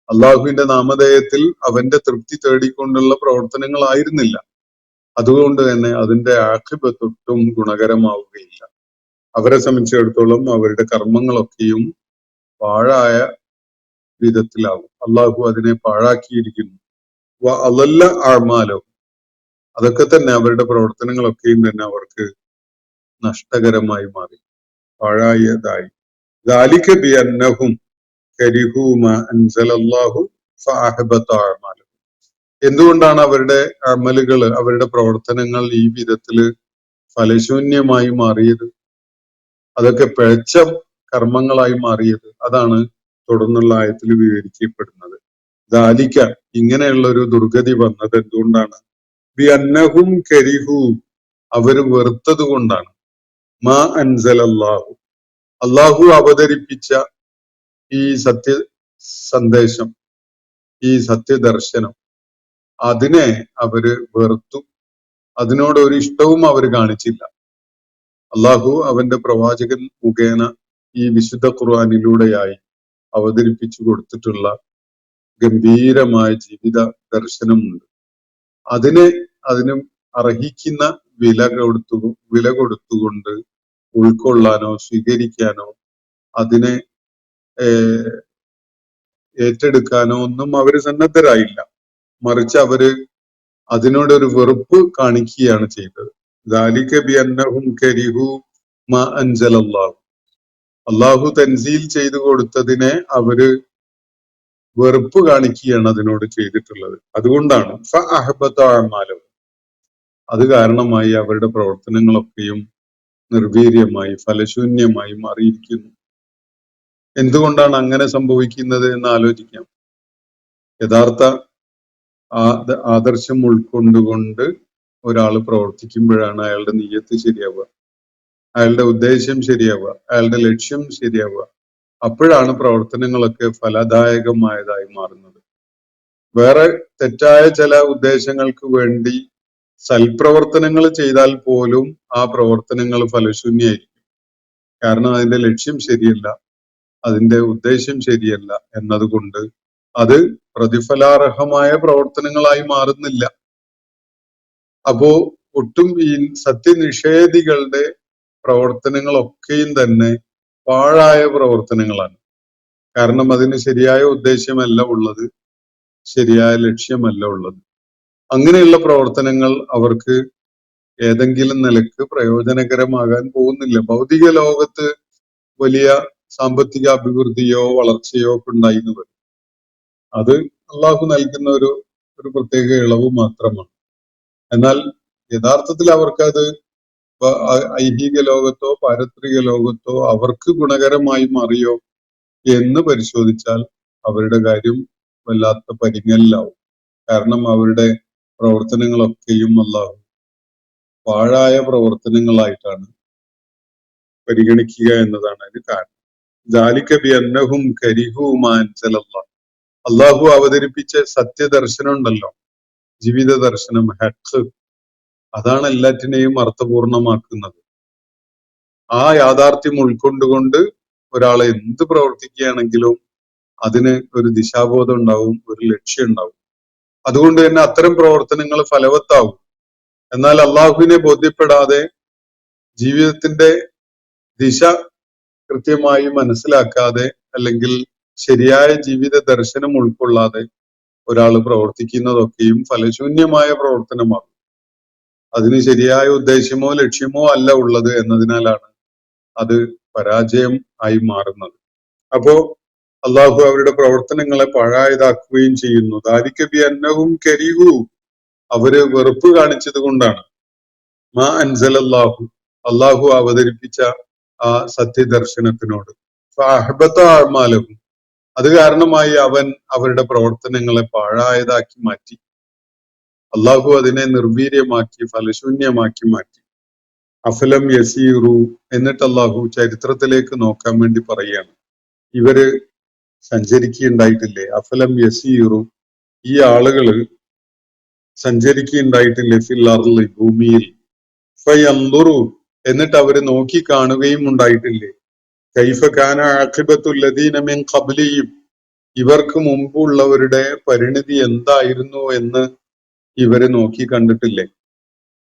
അള്ളാഹുവിന്റെ നാമധേയത്തിൽ അവന്റെ തൃപ്തി തേടിക്കൊണ്ടുള്ള പ്രവർത്തനങ്ങളായിരുന്നില്ല. അതുകൊണ്ട് തന്നെ അതിന്റെ ആഖിബത്തൊട്ടും ഗുണകരമാവുകയില്ല. അവരെ സംബന്ധിച്ചിടത്തോളം അവരുടെ കർമ്മങ്ങളൊക്കെയും പാഴായ വിധത്തിലാവും. അള്ളാഹു അതിനെ പാഴാക്കിയിരിക്കുന്നു. അതല്ല ആഴ്മാലോ, അതൊക്കെ തന്നെ അവരുടെ പ്രവർത്തനങ്ങളൊക്കെയും തന്നെ അവർക്ക് നഷ്ടകരമായി മാറി, പാഴായതായി. ذَلِكَ بِأَنَّهُمْ كَرِهُوا مَا أَنزَلَ اللَّهُ فَأَحْبَطَ أَعْمَالَهُم. എന്തുകൊണ്ടാണ് അവരുടെ അമലുകൾ, അവരുടെ പ്രവർത്തനങ്ങൾ ഈ വിധത്തില് ഫലശൂന്യമായി മാറിയത്, അതൊക്കെ പിഴച്ച കർമ്മങ്ങളായി മാറിയത്? അതാണ് തുടർന്നുള്ള ആയത്തിൽ വിവരിക്കപ്പെടുന്നത്. ദാലിക, ഇങ്ങനെയുള്ള ഒരു ദുർഗതി വന്നത് എന്തുകൊണ്ടാണ്? ബി അന്നഹും കരിഹു, അവര് വെറുത്തത് കൊണ്ടാണ്. മാ അൻസലല്ലാഹു, അള്ളാഹു അവതരിപ്പിച്ച ഈ സത്യ സന്ദേശം, ഈ സത്യദർശനം, അതിനെ അവര് വെറുത്തു. അതിനോട് ഒരു ഇഷ്ടവും അവർ കാണിച്ചില്ല. അള്ളാഹു അവന്റെ പ്രവാചകൻ മുഖേന ഈ വിശുദ്ധ ഖുർആനിലൂടെയായി അവതരിപ്പിച്ചു കൊടുത്തിട്ടുള്ള ഗംഭീരമായ ജീവിത ദർശനമുണ്ട്. അതിന് അർഹിക്കുന്ന വില കൊടുത്തുകൊണ്ട് ഉൾക്കൊള്ളാനോ സ്വീകരിക്കാനോ അതിനെ ഏറ്റെടുക്കാനോ ഒന്നും അവര് സന്നദ്ധരായില്ല. മറിച്ച് അവര് അതിനോടൊരു വെറുപ്പ് കാണിക്കുകയാണ് ചെയ്തത്. ذَلِكَ بِأَنَّهُمْ كَرِهُوا مَا أَنزَلَ اللَّهُ, അള്ളാഹു തൻസീൽ ചെയ്തു കൊടുത്തതിനെ അവര് വെറുപ്പ് കാണിക്കുകയാണ് അതിനോട് ചെയ്തിട്ടുള്ളത്. അതുകൊണ്ടാണ് ഫഅഹ്ബത അഅ്മാലഹും, അത് കാരണമായി അവരുടെ പ്രവർത്തനങ്ങളൊക്കെയും നിർവീര്യമായി ഫലശൂന്യമായി മാറിയിരിക്കുന്നു. എന്തുകൊണ്ടാണ് അങ്ങനെ സംഭവിക്കുന്നത് എന്ന് ആലോചിക്കാം. യഥാർത്ഥ ആദർശം ഉൾക്കൊണ്ടുകൊണ്ട് ഒരാൾ പ്രവർത്തിക്കുമ്പോഴാണ് അയാളുടെ നിയ്യത്ത് ശരിയാവുക, അയാളുടെ ഉദ്ദേശം ശരിയാവുക, അയാളുടെ ലക്ഷ്യം ശരിയാവുക. അപ്പോഴാണ് പ്രവർത്തനങ്ങളൊക്കെ ഫലദായകമായതായി മാറുന്നത്. വേറെ തെറ്റായ ചില ഉദ്ദേശങ്ങൾക്ക് വേണ്ടി സൽപ്രവർത്തനങ്ങൾ ചെയ്താൽ പോലും ആ പ്രവർത്തനങ്ങൾ ഫലശൂന്യായിരിക്കും. കാരണം അതിന്റെ ലക്ഷ്യം ശരിയല്ല, അതിന്റെ ഉദ്ദേശം ശരിയല്ല എന്നതുകൊണ്ട് അത് പ്രതിഫലാർഹമായ പ്രവർത്തനങ്ങളായി മാറുന്നില്ല. അപ്പോ ഒട്ടും ഈ സത്യനിഷേധികളുടെ പ്രവർത്തനങ്ങളൊക്കെയും തന്നെ പാഴായ പ്രവർത്തനങ്ങളാണ്. കാരണം അതിന് ശരിയായ ഉദ്ദേശ്യമല്ല ഉള്ളത്, ശരിയായ ലക്ഷ്യമല്ല ഉള്ളത്. അങ്ങനെയുള്ള പ്രവർത്തനങ്ങൾ അവർക്ക് ഏതെങ്കിലും നിലക്ക് പ്രയോജനകരമാകാൻ പോകുന്നില്ല. ഭൗതിക ലോകത്ത് വലിയ സാമ്പത്തിക അഭിവൃദ്ധിയോ വളർച്ചയോ ഒക്കെ ഉണ്ടായിരുന്നു വരും. അത് അള്ളാഹു നൽകുന്ന ഒരു പ്രത്യേക ഇളവ് മാത്രമാണ്. എന്നാൽ യഥാർത്ഥത്തിൽ അവർക്കത് ഐഹിക ലോകത്തോ പാരത്രിക ലോകത്തോ അവർക്ക് ഗുണകരമായി മാറിയോ എന്ന് പരിശോധിച്ചാൽ അവരുടെ കാര്യം വല്ലാത്ത പരിങ്ങലിലാവും. കാരണം അവരുടെ പ്രവർത്തനങ്ങളൊക്കെയും അല്ലാഹു പാഴായ പ്രവർത്തനങ്ങളായിട്ടാണ് പരിഗണിക്കുക എന്നതാണ് അതിന് കാരണം. ദാലിക ബിഅന്നഹും കരിഹൂ മാ അൻസലല്ലാഹ്. അള്ളാഹു അവതരിപ്പിച്ച സത്യദർശനം ഉണ്ടല്ലോ, ജീവിത ദർശനം, ഹഖ്, അതാണ് എല്ലാറ്റിനെയും അർത്ഥപൂർണമാക്കുന്നത്. ആ യാഥാർത്ഥ്യം ഉൾക്കൊണ്ടുകൊണ്ട് ഒരാൾ എന്ത് പ്രവർത്തിക്കുകയാണെങ്കിലും അതിന് ഒരു ദിശാബോധം ഉണ്ടാവും, ഒരു ലക്ഷ്യം ഉണ്ടാവും. അതുകൊണ്ട് തന്നെ അത്തരം പ്രവർത്തനങ്ങൾ ഫലവത്താവും. എന്നാൽ അള്ളാഹുവിനെ ബോധ്യപ്പെടാതെ ജീവിതത്തിന്റെ ദിശ കൃത്യമായി മനസ്സിലാക്കാതെ അല്ലെങ്കിൽ ശരിയായ ജീവിത ദർശനം ഉൾക്കൊള്ളാതെ ഒരാൾ പ്രവർത്തിക്കുന്നതൊക്കെയും ഫലശൂന്യമായ പ്രവർത്തനമാണ്. അതിന് ശരിയായ ഉദ്ദേശ്യമോ ലക്ഷ്യമോ അല്ല ഉള്ളത് എന്നതിനാലാണ് അത് പരാജയം ആയി മാറുന്നത്. അപ്പോ അള്ളാഹു അവരുടെ പ്രവർത്തനങ്ങളെ പാഴായതാക്കുകയും ചെയ്യുന്നു. ദാലിക ബിഅന്നഹും കരിഹൂ, അവര് വെറുപ്പ് കാണിച്ചത് കൊണ്ടാണ്. മാ അൻസലല്ലാഹു, അള്ളാഹു അവതരിപ്പിച്ച ആ സത്യദർശനത്തിനോട്. ഫഅഹ്ബത അഅ്മാലഹും, അത് കാരണമായി അവൻ അവരുടെ പ്രവർത്തനങ്ങളെ പാഴായതാക്കി മാറ്റി. അള്ളാഹു അതിനെ നിർവീര്യമാക്കി, ഫലശൂന്യമാക്കി മാറ്റി. അഫലം യസീറു, എന്നിട്ട് അള്ളാഹു ചരിത്രത്തിലേക്ക് നോക്കാൻ വേണ്ടി പറയാണ്, ഇവര് സഞ്ചരിക്കുകയുണ്ടായിട്ടില്ലേ? അഫലം യസീറു, ഈ ആളുകള് സഞ്ചരിക്കുകയുണ്ടായിട്ടില്ലേ? ഫിൽ അർളി, ഭൂമിയിൽ. ഫയൻദുറു, എന്നിട്ട് അവര് നോക്കി കാണുകയും ഉണ്ടായിട്ടില്ലേ? കൈഫ കാന ആഖിബത്തുൽ ലദീന മിൻ ഖബ്ലിഹിം, ഇവർക്ക് മുമ്പുള്ളവരുടെ പരിണിതി എന്തായിരുന്നു എന്ന് ഇവര് നോക്കി കണ്ടിട്ടില്ലേ?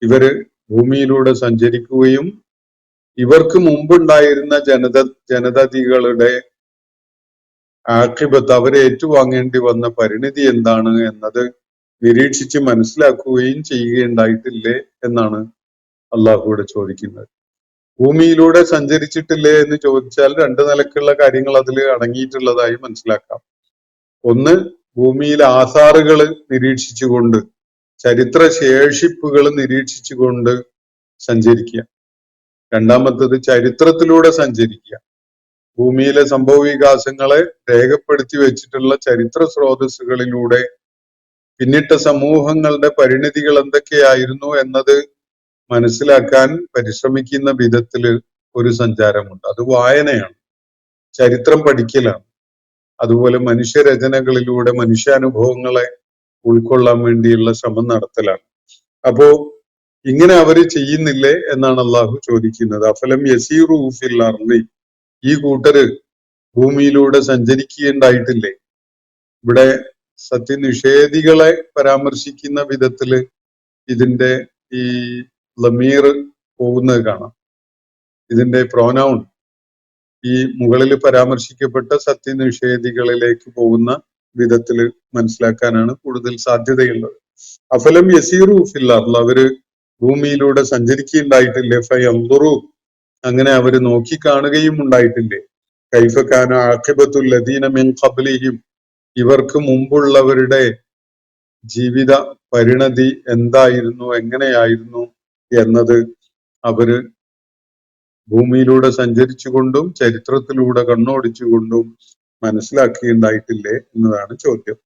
ഇവര് ഭൂമിയിലൂടെ സഞ്ചരിക്കുകയും ഇവർക്ക് മുമ്പുണ്ടായിരുന്ന ജനതതികളുടെ ആഖിബത്ത്, അവരെ ഏറ്റുവാങ്ങേണ്ടി വന്ന പരിണിതി എന്താണ് എന്നത് നിരീക്ഷിച്ച് മനസ്സിലാക്കുകയും ചെയ്യുകയുണ്ടായിട്ടില്ലേ എന്നാണ് അള്ളാഹുവിടെ ചോദിക്കുന്നത്. ഭൂമിയിലൂടെ സഞ്ചരിച്ചിട്ടില്ലേ എന്ന് ചോദിച്ചാൽ രണ്ട് നിലക്കുള്ള കാര്യങ്ങൾ അതിൽ അടങ്ങിയിട്ടുള്ളതായി മനസ്സിലാക്കാം. ഒന്ന്, ഭൂമിയിലെ ആധാറുകൾ നിരീക്ഷിച്ചുകൊണ്ട്, ചരിത്ര ശേഷിപ്പുകൾ നിരീക്ഷിച്ചുകൊണ്ട് സഞ്ചരിക്കുക. രണ്ടാമത്തത് ചരിത്രത്തിലൂടെ സഞ്ചരിക്കുക. ഭൂമിയിലെ സംഭവ വികാസങ്ങളെ രേഖപ്പെടുത്തി വെച്ചിട്ടുള്ള ചരിത്ര സ്രോതസ്സുകളിലൂടെ പിന്നിട്ട സമൂഹങ്ങളുടെ പരിണിതികൾ എന്തൊക്കെയായിരുന്നു എന്നത് മനസ്സിലാക്കാൻ പരിശ്രമിക്കുന്ന വിധത്തില് ഒരു സഞ്ചാരമുണ്ട്. അത് വായനയാണ്, ചരിത്രം പഠിക്കലാണ്. അതുപോലെ മനുഷ്യരചനകളിലൂടെ മനുഷ്യാനുഭവങ്ങളെ ഉൾക്കൊള്ളാൻ വേണ്ടിയുള്ള ശ്രമം നടത്തലാണ്. അപ്പോ ഇങ്ങനെ അവര് ചെയ്യുന്നില്ലേ എന്നാണ് അള്ളാഹു ചോദിക്കുന്നത്. അഫലം യസീറു ഫിൽ അർളി, ഈ കൂട്ടര് ഭൂമിയിലൂടെ സഞ്ചരിക്കുകയുണ്ടായിട്ടില്ലേ? ഇവിടെ സത്യനിഷേധികളെ പരാമർശിക്കുന്ന വിധത്തില് ഇതിന്റെ ഈ ലമീർ പോകുന്നത് കാണാം. ഇതിന്റെ പ്രോനൗൺ ഈ മുകളിൽ പരാമർശിക്കപ്പെട്ട സത്യനിഷേധികളിലേക്ക് പോകുന്ന വിധത്തില് മനസ്സിലാക്കാനാണ് കൂടുതൽ സാധ്യതയുള്ളത്. അഫലം യസീറു ഫിൽ അർള്, അവര് ഭൂമിയിലൂടെ സഞ്ചരിക്കുകയുണ്ടായിട്ടില്ലേ? ഫയൻദുറു, അങ്ങനെ അവര് നോക്കി കാണുകയും ഉണ്ടായിട്ടില്ലേ? കൈഫ കാന ആഖിബത്തുൽ ലദീന മിൻ ഖബ്ലിഹിം, ഇവർക്ക് മുമ്പുള്ളവരുടെ ജീവിത പരിണതി എന്തായിരുന്നു, എങ്ങനെയായിരുന്നു എന്നത് അവര് ഭൂമിയിലൂടെ സഞ്ചരിച്ചുകൊണ്ടും ചരിത്രത്തിലൂടെ കണ്ണോടിച്ചുകൊണ്ടും മനസ്സിലാക്കിയുണ്ടായിട്ടില്ലേ എന്നതാണ് ചോദ്യം.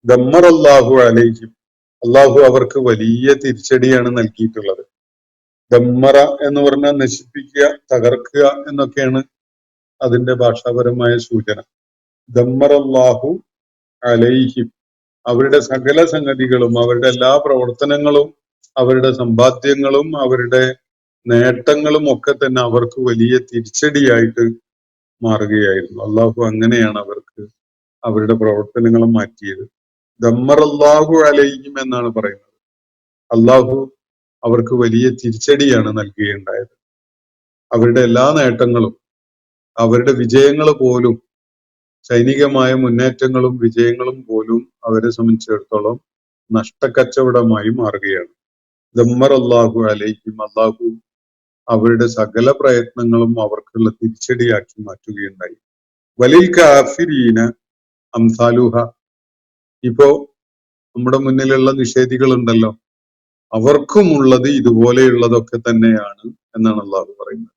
ദമ്മർ അല്ലാഹു അലൈഹിം, അള്ളാഹു അവർക്ക് വലിയ തിരിച്ചടിയാണ് നൽകിയിട്ടുള്ളത്. ദമ്മറ എന്ന് പറഞ്ഞാൽ നശിപ്പിക്കുക, തകർക്കുക എന്നൊക്കെയാണ് അതിന്റെ ഭാഷാപരമായ സൂചന. ദമ്മർ അല്ലാഹു അലൈഹിം, അവരുടെ സകല സംഗതികളും, അവരുടെ എല്ലാ പ്രവർത്തനങ്ങളും, അവരുടെ സമ്പാദ്യങ്ങളും, അവരുടെ നേട്ടങ്ങളും ഒക്കെ തന്നെ അവർക്ക് വലിയ തിരിച്ചടിയായിട്ട് മാറുകയായിരുന്നു. അള്ളാഹു അങ്ങനെയാണ് അവർക്ക് അവരുടെ പ്രവർത്തനങ്ങളും മാറ്റിയത്. ദമ്മർ അല്ലാഹു അലൈഹിം എന്നാണ് പറയുന്നത്. അള്ളാഹു അവർക്ക് വലിയ തിരിച്ചടിയാണ് നൽകുകയുണ്ടായത്. അവരുടെ എല്ലാ നേട്ടങ്ങളും, അവരുടെ വിജയങ്ങൾ പോലും, സൈനികമായ മുന്നേറ്റങ്ങളും വിജയങ്ങളും പോലും അവരെ സംബന്ധിച്ചിടത്തോളം നഷ്ടക്കച്ചവടമായി മാറുകയാണ്. ദമ്മർ അല്ലാഹു അലൈഹിം, അല്ലാഹു അവരുടെ സകല പ്രയത്നങ്ങളും അവർക്കുള്ള തിരിച്ചടിയാക്കി മാറ്റുകയുണ്ടായി. വലിൽ കാഫിരീന അംസാലുഹ. ഇപ്പോ നമ്മുടെ മുന്നിലുള്ള നിഷേധികളുണ്ടല്ലോ, അവർക്കുമുള്ളത് ഇതുപോലെയുള്ളതൊക്കെ തന്നെയാണ് എന്നാണ് അള്ളാഹു പറയുന്നത്.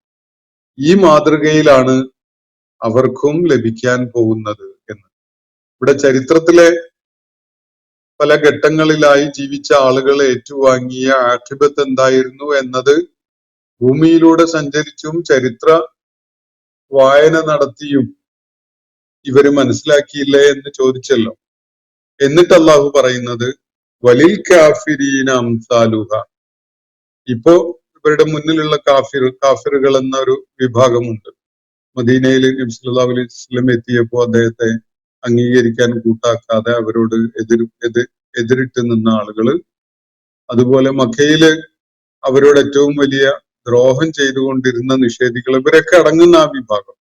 ഈ മാതൃകയിലാണ് അവർക്കും ലഭിക്കാൻ പോകുന്നത് എന്ന്. ഇവിടെ ചരിത്രത്തിലെ പല ഘട്ടങ്ങളിലായി ജീവിച്ച ആളുകൾ ഏറ്റുവാങ്ങിയ ആഖിബത്ത് എന്തായിരുന്നു എന്നത് ഭൂമിയിലൂടെ സഞ്ചരിച്ചും ചരിത്ര വായന നടത്തിയും ഇവര് മനസ്സിലാക്കിയില്ലേ എന്ന് ചോദിച്ചല്ലോ. എന്നിട്ട് അള്ളാഹു പറയുന്നത് വലിൽ കാഫിരീന അംസാലുഹ. ഇപ്പോ ഇവരുടെ മുന്നിലുള്ള കാഫിറുകൾ എന്ന ഒരു വിഭാഗമുണ്ട്. മദീനയിൽ നബി സല്ലല്ലാഹു അലൈഹി വസല്ലം എത്തിയപ്പോൾ അദ്ദേഹത്തെ അംഗീകരിക്കാൻ കൂട്ടാക്കാതെ അവരോട് എതിരിട്ട് നിന്ന ആളുകള്, അതുപോലെ മക്കയില് അവരോട് ഏറ്റവും വലിയ ദ്രോഹം ചെയ്തുകൊണ്ടിരുന്ന നിഷേധികൾ, ഇവരൊക്കെ അടങ്ങുന്ന ആ വിഭാഗം.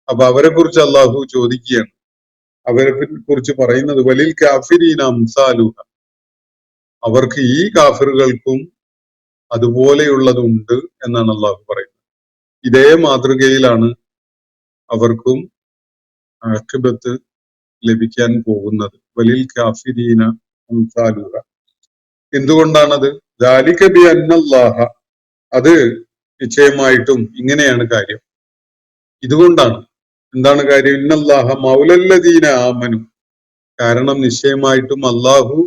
അപ്പൊ അവരെ കുറിച്ച് അള്ളാഹു ചോദിക്കുകയാണ്, അവരെ കുറിച്ച് പറയുന്നത് വലിൽ കാഫിരീന അംസാലുഹ. അവർക്ക് ഈ കാഫിറുകൾക്കും അതുപോലെയുള്ളതുണ്ട് എന്നാണ് അള്ളാഹു പറയുന്നത്. ഇതേ മാതൃകയിലാണ് അവർക്കും ആഖിബത്ത് ലഭിക്കാൻ പോകുന്നത്. വലിൽ കാഫിരീന അംസാലുഹ. എന്തുകൊണ്ടാണത്? ദാലിക ബി അന്നല്ലാഹ. അത് നിശ്ചയമായിട്ടും ഇങ്ങനെയാണ് കാര്യം. ഇതുകൊണ്ടാണ്. എന്താണ് കാര്യം? ഇന്നല്ലാഹ മൗലല്ലദീന ആമനു. കാരണം നിശ്ചയമായിട്ടും അള്ളാഹു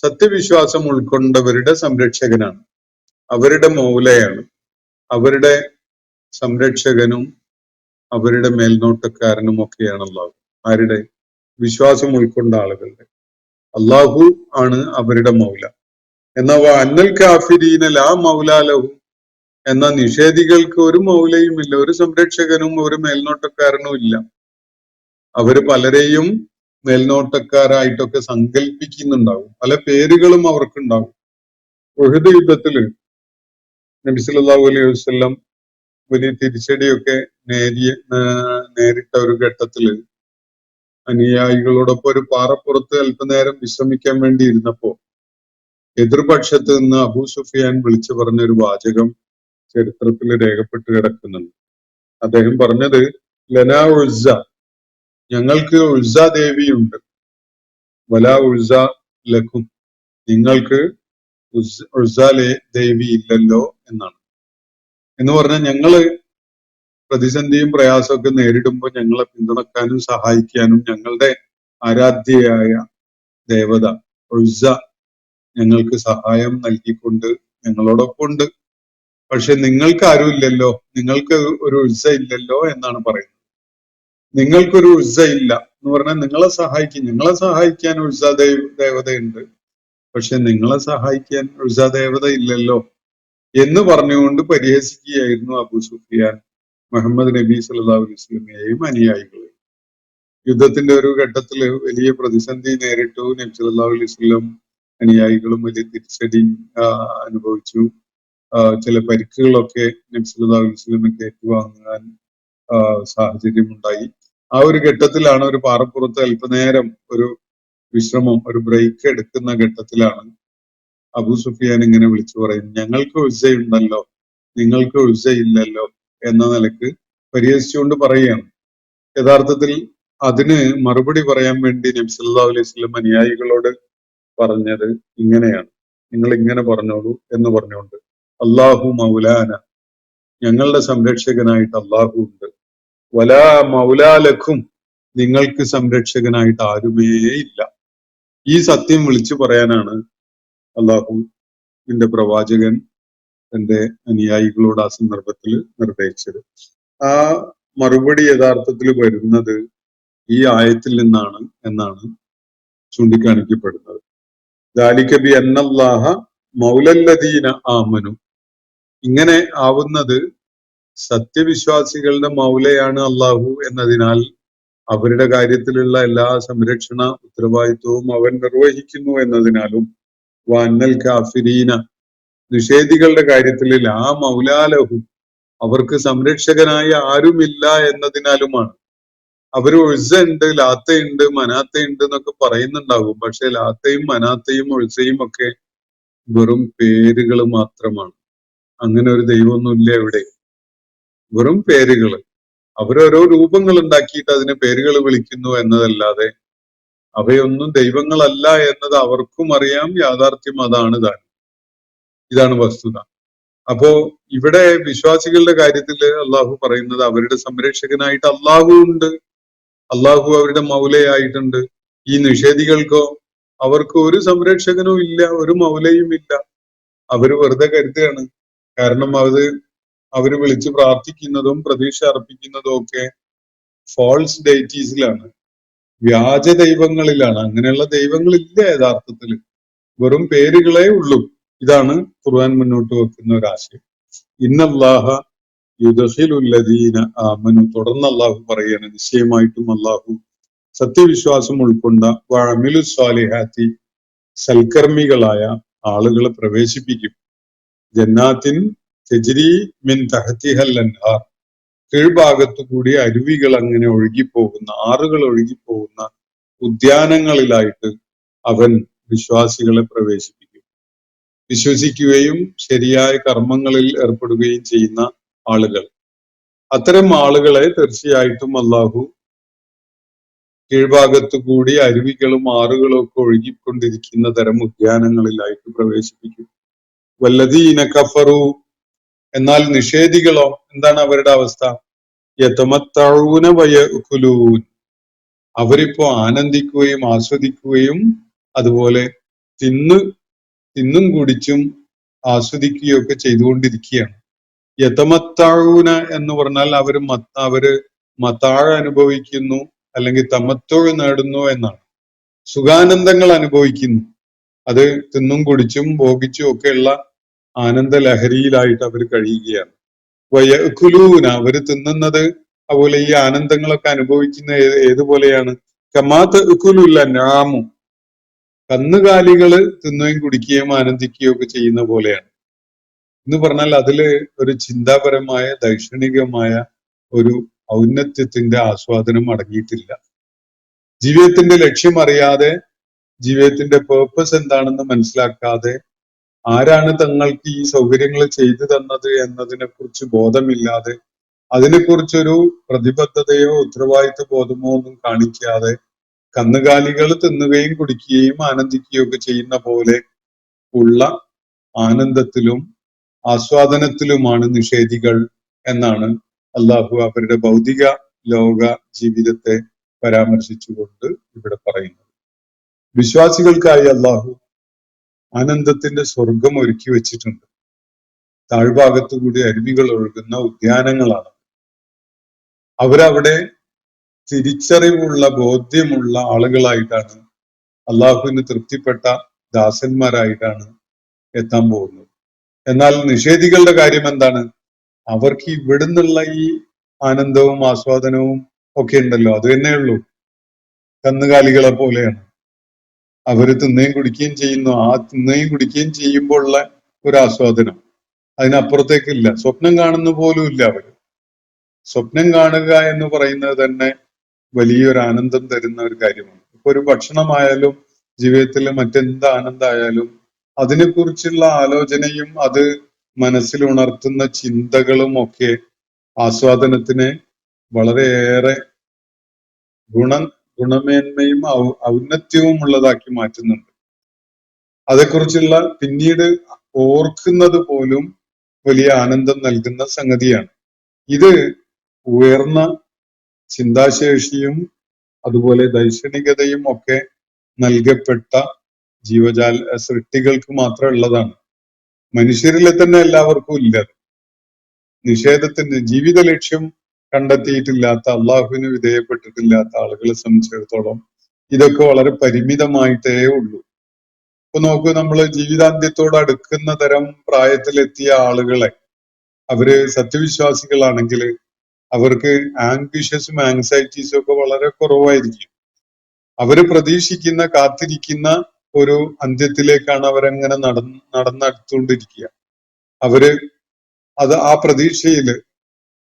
സത്യവിശ്വാസം ഉൾക്കൊണ്ടവരുടെ സംരക്ഷകനാണ്, അവരുടെ മൗലയാണ്, അവരുടെ സംരക്ഷകനും അവരുടെ മേൽനോട്ടക്കാരനും ഒക്കെയാണ് അള്ളാഹു. ആരുടെ? വിശ്വാസം ഉൾക്കൊണ്ട ആളുകളുടെ. അള്ളാഹു ആണ് അവരുടെ മൗല. എന്നാ അന്നൽ കാഫിരീന ലാ മൗലാലഹു. എന്ന നിഷേധികൾക്ക് ഒരു മൗലയും ഇല്ല, ഒരു സംരക്ഷകനും ഒരു മേൽനോട്ടക്കാരനും ഇല്ല. അവര് പലരെയും മേൽനോട്ടക്കാരായിട്ടൊക്കെ സങ്കല്പിക്കുന്നുണ്ടാവും, പല പേരുകളും അവർക്കുണ്ടാവും. ഉഹദ് യുദ്ധത്തില് നബി സല്ലല്ലാഹു അലൈഹി വസല്ലം വലിയ തിരിച്ചടിയൊക്കെ നേരിട്ട ഒരു ഘട്ടത്തില് അനുയായികളോടൊപ്പം ഒരു പാറപ്പുറത്ത് അല്പനേരം വിശ്രമിക്കാൻ വേണ്ടി ഇരുന്നപ്പോ എതിർപക്ഷത്ത് നിന്ന് അബൂ സുഫിയാൻ വിളിച്ചു പറഞ്ഞൊരു വാചകം ചരിത്രത്തിൽ രേഖപ്പെട്ട് കിടക്കുന്നുണ്ട്. അദ്ദേഹം പറഞ്ഞത് ലനാ ഉസ്സ, ഞങ്ങൾക്ക് ഉസ്സ ദേവിയുണ്ട്, വലാ ഉസ്സ ലക്കും, നിങ്ങൾക്ക് ഉസ്സ ദേവി ഇല്ലല്ലോ എന്നാണ്. എന്ന് പറഞ്ഞാൽ ഞങ്ങള് പ്രതിസന്ധിയും പ്രയാസമൊക്കെ നേരിടുമ്പോൾ ഞങ്ങളെ പിന്തുണക്കാനും സഹായിക്കാനും ഞങ്ങളുടെ ആരാധ്യയായ ദേവത ഉസ്സ ഞങ്ങൾക്ക് സഹായം നൽകിക്കൊണ്ട് ഞങ്ങളോടൊപ്പം ഉണ്ട്. പക്ഷെ നിങ്ങൾക്ക് ആരും ഇല്ലല്ലോ, നിങ്ങൾക്ക് ഒരു ഉസ്സ ഇല്ലല്ലോ എന്നാണ് പറയുന്നത്. നിങ്ങൾക്കൊരു ഉസ്സ ഇല്ല എന്ന് പറഞ്ഞാൽ ഞങ്ങളെ സഹായിക്കാൻ ഉസ്സ ദേവതയുണ്ട്, പക്ഷെ നിങ്ങളെ സഹായിക്കാൻ ഉസ്സ ദേവത ഇല്ലല്ലോ എന്ന് പറഞ്ഞുകൊണ്ട് പരിഹസിക്കുകയായിരുന്നു അബൂ സുഫിയാൻ മുഹമ്മദ് നബി സല്ലല്ലാഹു അലൈഹി വസല്ലമയെയും അനുയായികളെയും. യുദ്ധത്തിന്റെ ഒരു ഘട്ടത്തില് വലിയ പ്രതിസന്ധി നേരിട്ടു. നബി സല്ലല്ലാഹു അലൈഹി വസല്ലം അനുയായികളും വലിയ തിരിച്ചടി അനുഭവിച്ചു. ചില പരിക്കുകളൊക്കെ നബി സല്ലല്ലാഹു അലൈഹി വസല്ലമയ്ക്ക് ഏറ്റുവാങ്ങാൻ സാഹചര്യമുണ്ടായി. ആ ഒരു ഘട്ടത്തിലാണ്, ഒരു പാറപ്പുറത്ത് അല്പനേരം ഒരു വിശ്രമം, ഒരു ബ്രേക്ക് എടുക്കുന്ന ഘട്ടത്തിലാണ് അബൂ സുഫിയാൻ ഇങ്ങനെ വിളിച്ചു പറയും, ഞങ്ങൾക്ക് ഉസ്സയുണ്ടല്ലോ, നിങ്ങൾക്ക് ഉസ്സയില്ലല്ലോ എന്ന നിലക്ക് പരിഹസിച്ചുകൊണ്ട് പറയുകയാണ്. യഥാർത്ഥത്തിൽ അതിന് മറുപടി പറയാൻ വേണ്ടി നബി സല്ലല്ലാഹു അലൈഹി വസല്ലം അനുയായികളോട് പറഞ്ഞത് ഇങ്ങനെയാണ്, നിങ്ങൾ ഇങ്ങനെ പറഞ്ഞോളൂ എന്ന് പറഞ്ഞുകൊണ്ട്, അല്ലാഹു മൗലാന, ഞങ്ങളുടെ സംരക്ഷകനായിട്ട് അള്ളാഹു ഉണ്ട്, വലാ മൗലാലക്കും, നിങ്ങൾക്ക് സംരക്ഷകനായിട്ട് ആരുമേ ഇല്ല. ഈ സത്യം വിളിച്ചു പറയാനാണ് അള്ളാഹുവിന്റെ പ്രവാചകൻ തന്റെ അനുയായികളോട് ആ സന്ദർഭത്തിൽ നിർദ്ദേശിച്ചത്. ആ മറുപടി യഥാർത്ഥത്തിൽ വരുന്നത് ഈ ആയത്തിൽ നിന്നാണ് എന്നാണ് ചൂണ്ടിക്കാണിക്കപ്പെടുന്നത്. ദാലിക ബി അന്നല്ലാഹ മൗലല്ലദീന ആമനു. ഇങ്ങനെ ആവുന്നത് സത്യവിശ്വാസികളുടെ മൗലയാണ് അള്ളാഹു എന്നതിനാൽ അവരുടെ കാര്യത്തിലുള്ള എല്ലാ സംരക്ഷണ ഉത്തരവാദിത്വവും അവൻ നിർവഹിക്കുന്നു എന്നതിനാലും വന്നൽ കാഫിരീന, നിഷേധികളുടെ കാര്യത്തിൽ ലാ മൗലാലഹു, അവർക്ക് സംരക്ഷകനായ ആരുമില്ല എന്നതിനാലുമാണ്. അവര് ഉഴ്സയുണ്ട്, ലാത്തയുണ്ട്, മനാത്തയുണ്ട് എന്നൊക്കെ പറയുന്നുണ്ടാകും. പക്ഷെ ലാത്തയും മനാത്തയും ഉഴ്സയും ഒക്കെ വെറും പേരുകൾ മാത്രമാണ്. അങ്ങനെ ഒരു ദൈവമൊന്നുമില്ല ഇവിടെ. വെറും പേരുകള്. അവരോരോ രൂപങ്ങൾ ഉണ്ടാക്കിയിട്ട് അതിന് പേരുകൾ വിളിക്കുന്നു എന്നതല്ലാതെ അവയൊന്നും ദൈവങ്ങളല്ല എന്നത് അവർക്കും അറിയാം. യാഥാർത്ഥ്യം അതാണ് താൻ. ഇതാണ് വസ്തുത. അപ്പോ ഇവിടെ വിശ്വാസികളുടെ കാര്യത്തിൽ അള്ളാഹു പറയുന്നത് അവരുടെ സംരക്ഷകനായിട്ട് അള്ളാഹു ഉണ്ട്. അള്ളാഹു അവരുടെ മൗലയായിട്ടുണ്ട്. ഈ നിഷേധികൾക്കോ അവർക്ക് ഒരു സംരക്ഷകനും ഇല്ല, ഒരു മൗലയും ഇല്ല. അവര് വെറുതെ കരുതുകയാണ്. കാരണം അവര് വിളിച്ച് പ്രാർത്ഥിക്കുന്നതും പ്രതീക്ഷ അർപ്പിക്കുന്നതും ഒക്കെ ഫോൾസ് ഡെയിറ്റീസിലാണ്, വ്യാജ ദൈവങ്ങളിലാണ്. അങ്ങനെയുള്ള ദൈവങ്ങളില്ല യഥാർത്ഥത്തിൽ, വെറും പേരുകളേ ഉള്ളൂ. ഇതാണ് ഖുർആൻ മുന്നോട്ട് വെക്കുന്ന ഒരു ആശയം. ഇന്നല്ലാഹ യുദ്ഖിലുല്ലദീന ആമനു, തുടർന്ന് അള്ളാഹു പറയാണ്, നിശ്ചയമായിട്ടും അള്ളാഹു സത്യവിശ്വാസം ഉൾക്കൊണ്ട വഅമിലു സ്വാലിഹാത്തി, സൽക്കർമ്മികളായ ആളുകളെ പ്രവേശിപ്പിക്കും. ജന്നാത്തിൻ തജ്രി മിൻ തഹ്തിഹൽ അൻഹാർ, കീഴ്ഭാഗത്തു കൂടി അരുവികൾ അങ്ങനെ ഒഴുകിപ്പോകുന്ന, ആറുകൾ ഒഴുകിപ്പോകുന്ന ഉദ്യാനങ്ങളിലായിട്ട് അവൻ വിശ്വാസികളെ പ്രവേശിപ്പിക്കും. വിശ്വസിക്കുകയും ശരിയായ കർമ്മങ്ങളിൽ ഏർപ്പെടുകയും ചെയ്യുന്ന ആളുകൾ, അത്തരം ആളുകളെ തീർച്ചയായിട്ടും അള്ളാഹു കീഴ്ഭാഗത്തു കൂടി അരുവികളും ആറുകളും ഒക്കെ ഒഴുകിക്കൊണ്ടിരിക്കുന്ന തരം ഉദ്യാനങ്ങളിലായിട്ട് പ്രവേശിപ്പിക്കും. വല്ലദീന കഫറു, എന്നാൽ നിഷേധികളോ എന്താണ് അവരുടെ അവസ്ഥ? യതമത്തഊന വയഅകുലൂൻ, അവരിപ്പോ ആനന്ദിക്കുകയും ആസ്വദിക്കുകയും അതുപോലെ തിന്നും കുടിച്ചും ആസ്വദിക്കുകയും ഒക്കെ ചെയ്തുകൊണ്ടിരിക്കുകയാണ്. യതമത്തഊന എന്ന് പറഞ്ഞാൽ അവര് മതാഴ അനുഭവിക്കുന്നു, അല്ലെങ്കിൽ തമത്തൊഴ് നേടുന്നു എന്നാണ്. സുഖാനന്ദങ്ങൾ അനുഭവിക്കുന്നു. അത് തിന്നും കുടിച്ചും ഭോഗിച്ചും ഒക്കെയുള്ള ആനന്ദ ലഹരിയിലായിട്ട് അവർ കഴിയുകയാണ്. വയഅകുലൂന, അവര് തിന്നുന്നത് അതുപോലെ ഈ ആനന്ദങ്ങളൊക്കെ അനുഭവിക്കുന്ന ഏതുപോലെയാണ്? കമാ തഅകുലുൽ അൻആമു, കന്നുകാലികള് തിന്നുകയും കുടിക്കുകയും ആനന്ദിക്കുകയും ഒക്കെ ചെയ്യുന്ന പോലെയാണ് എന്ന് പറഞ്ഞാൽ അതില് ഒരു ചിന്താപരമായ ദൈക്ഷണികമായ ഒരു ഔന്നത്യത്തിന്റെ ആസ്വാദനം അടങ്ങിയിട്ടില്ല. ജീവിതത്തിന്റെ ലക്ഷ്യം അറിയാതെ, ജീവിതത്തിന്റെ പേർപ്പസ് എന്താണെന്ന് മനസ്സിലാക്കാതെ, ആരാണ് തങ്ങൾക്ക് ഈ സൗകര്യങ്ങൾ ചെയ്തു തന്നത് എന്നതിനെ കുറിച്ച് ബോധമില്ലാതെ, അതിനെക്കുറിച്ചൊരു പ്രതിബദ്ധതയോ ഉത്തരവാദിത്വ ബോധമോ ഒന്നും കാണിക്കാതെ കന്നുകാലികൾ തിന്നുകയും കുടിക്കുകയും ആനന്ദിക്കുകയും ഒക്കെ ചെയ്യുന്ന പോലെ ഉള്ള ആനന്ദത്തിലും ആസ്വാദനത്തിലുമാണ് നിഷേധികൾ എന്നാണ് അള്ളാഹു അവരുടെ ഭൗതിക ലോക ജീവിതത്തെ പരാമർശിച്ചുകൊണ്ട് ഇവിടെ പറയുന്നത്. വിശ്വാസികൾക്കായി അള്ളാഹു ആനന്ദത്തിന്റെ സ്വർഗം ഒരുക്കി വെച്ചിട്ടുണ്ട്. താഴ്ഭാഗത്തുകൂടി അരുവികൾ ഒഴുകുന്ന ഉദ്യാനങ്ങളാണ്. അവരവിടെ തിരിച്ചറിവുള്ള, ബോധ്യമുള്ള ആളുകളായിട്ടാണ്, അള്ളാഹുവിന് തൃപ്തിപ്പെട്ട ദാസന്മാരായിട്ടാണ് എത്താൻ പോകുന്നത്. എന്നാൽ നിഷേധികളുടെ കാര്യം എന്താണ്? അവർക്ക് ഇവിടുന്നുള്ള ഈ ആനന്ദവും ആസ്വാദനവും ഒക്കെ ഉണ്ടല്ലോ, അത് തന്നെയുള്ളൂ. കന്നുകാലികളെ പോലെയാണ്. അവര് തിന്നുകയും കുടിക്കുകയും ചെയ്യുന്നു. ആ തിന്നുകയും കുടിക്കുകയും ചെയ്യുമ്പോൾ ഉള്ള ഒരു ആസ്വാദനം അതിനപ്പുറത്തേക്കില്ല. സ്വപ്നം കാണുന്ന പോലും ഇല്ല അവര്. സ്വപ്നം കാണുക എന്ന് പറയുന്നത് തന്നെ വലിയൊരു ആനന്ദം തരുന്ന ഒരു കാര്യമാണ്. ഇപ്പൊ ഒരു ഭക്ഷണമായാലും ജീവിതത്തിലെ മറ്റെന്ത് ആനന്ദമായാലും അതിനെക്കുറിച്ചുള്ള ആലോചനയും അത് മനസ്സിൽ ഉണർത്തുന്ന ചിന്തകളും ഒക്കെ ആസ്വാദനത്തിന് വളരെയേറെ ഗുണമേന്മയും ഔന്നത്യവും ഉള്ളതാക്കി മാറ്റുന്നുണ്ട്. അതേക്കുറിച്ചുള്ള പിന്നീട് ഓർക്കുന്നത് പോലും വലിയ ആനന്ദം നൽകുന്ന സംഗതിയാണ്. ഇത് ഉയർന്ന ചിന്താശേഷിയും അതുപോലെ ദൈക്ഷണികതയും ഒക്കെ നൽകപ്പെട്ട സൃഷ്ടികൾക്ക് മാത്രം ഉള്ളതാണ്. മനുഷ്യരിലെ തന്നെ എല്ലാവർക്കും ഇല്ല. നിഷേധത്തിന്റെ ജീവിത ലക്ഷ്യം കണ്ടെത്തിയിട്ടില്ലാത്ത, അള്ളാഹുവിന് വിധേയപ്പെട്ടിട്ടില്ലാത്ത ആളുകളെ സംബന്ധിച്ചിടത്തോളം ഇതൊക്കെ വളരെ പരിമിതമായിട്ടേ ഉള്ളൂ. ഇപ്പൊ നോക്കൂ, നമ്മള് ജീവിതാന്ത്യത്തോട് അടുക്കുന്ന തരം പ്രായത്തിലെത്തിയ ആളുകളെ, അവര് സത്യവിശ്വാസികളാണെങ്കിൽ അവർക്ക് ആംബിഷ്യസും ആങ്സൈറ്റീസും ഒക്കെ വളരെ കുറവായിരിക്കും. അവര് പ്രതീക്ഷിക്കുന്ന, കാത്തിരിക്കുന്ന ഒരു അന്ത്യത്തിലേക്കാണ് അവരങ്ങനെ നടന്നെടുത്തുകൊണ്ടിരിക്കുക. അവര് ആ പ്രതീക്ഷയില്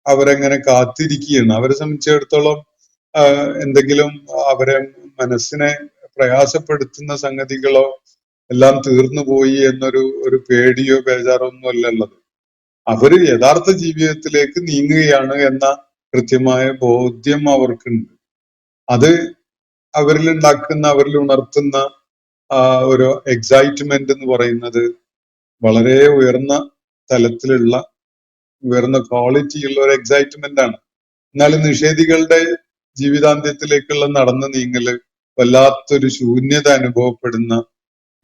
അവരെങ്ങനെ കാത്തിരിക്കുകയാണ്. അവരെ സംബന്ധിച്ചിടത്തോളം എന്തെങ്കിലും അവരെ മനസ്സിനെ പ്രയാസപ്പെടുത്തുന്ന സംഗതികളോ എല്ലാം തീർന്നു പോയി എന്നൊരു പേടിയോ ബേജാറോ ഒന്നും അല്ലള്ളത്. അവര് യഥാർത്ഥ ജീവിതത്തിലേക്ക് നീങ്ങുകയാണ് എന്ന കൃത്യമായ ബോധ്യം അവർക്കുണ്ട്. അത് അവരിൽ ഉണർത്തുന്ന ഒരു എക്സൈറ്റ്മെന്റ് എന്ന് പറയുന്നത് വളരെ ഉയർന്ന തലത്തിലുള്ള ഉയർന്ന ക്വാളിറ്റിയുള്ള ഒരു എക്സൈറ്റ്മെന്റ് ആണ്. എന്നാൽ നിഷേധികളുടെ ജീവിതാന്ത്യത്തിലേക്കുള്ള നടന്നു നീങ്ങല് വല്ലാത്തൊരു ശൂന്യത അനുഭവപ്പെടുന്ന,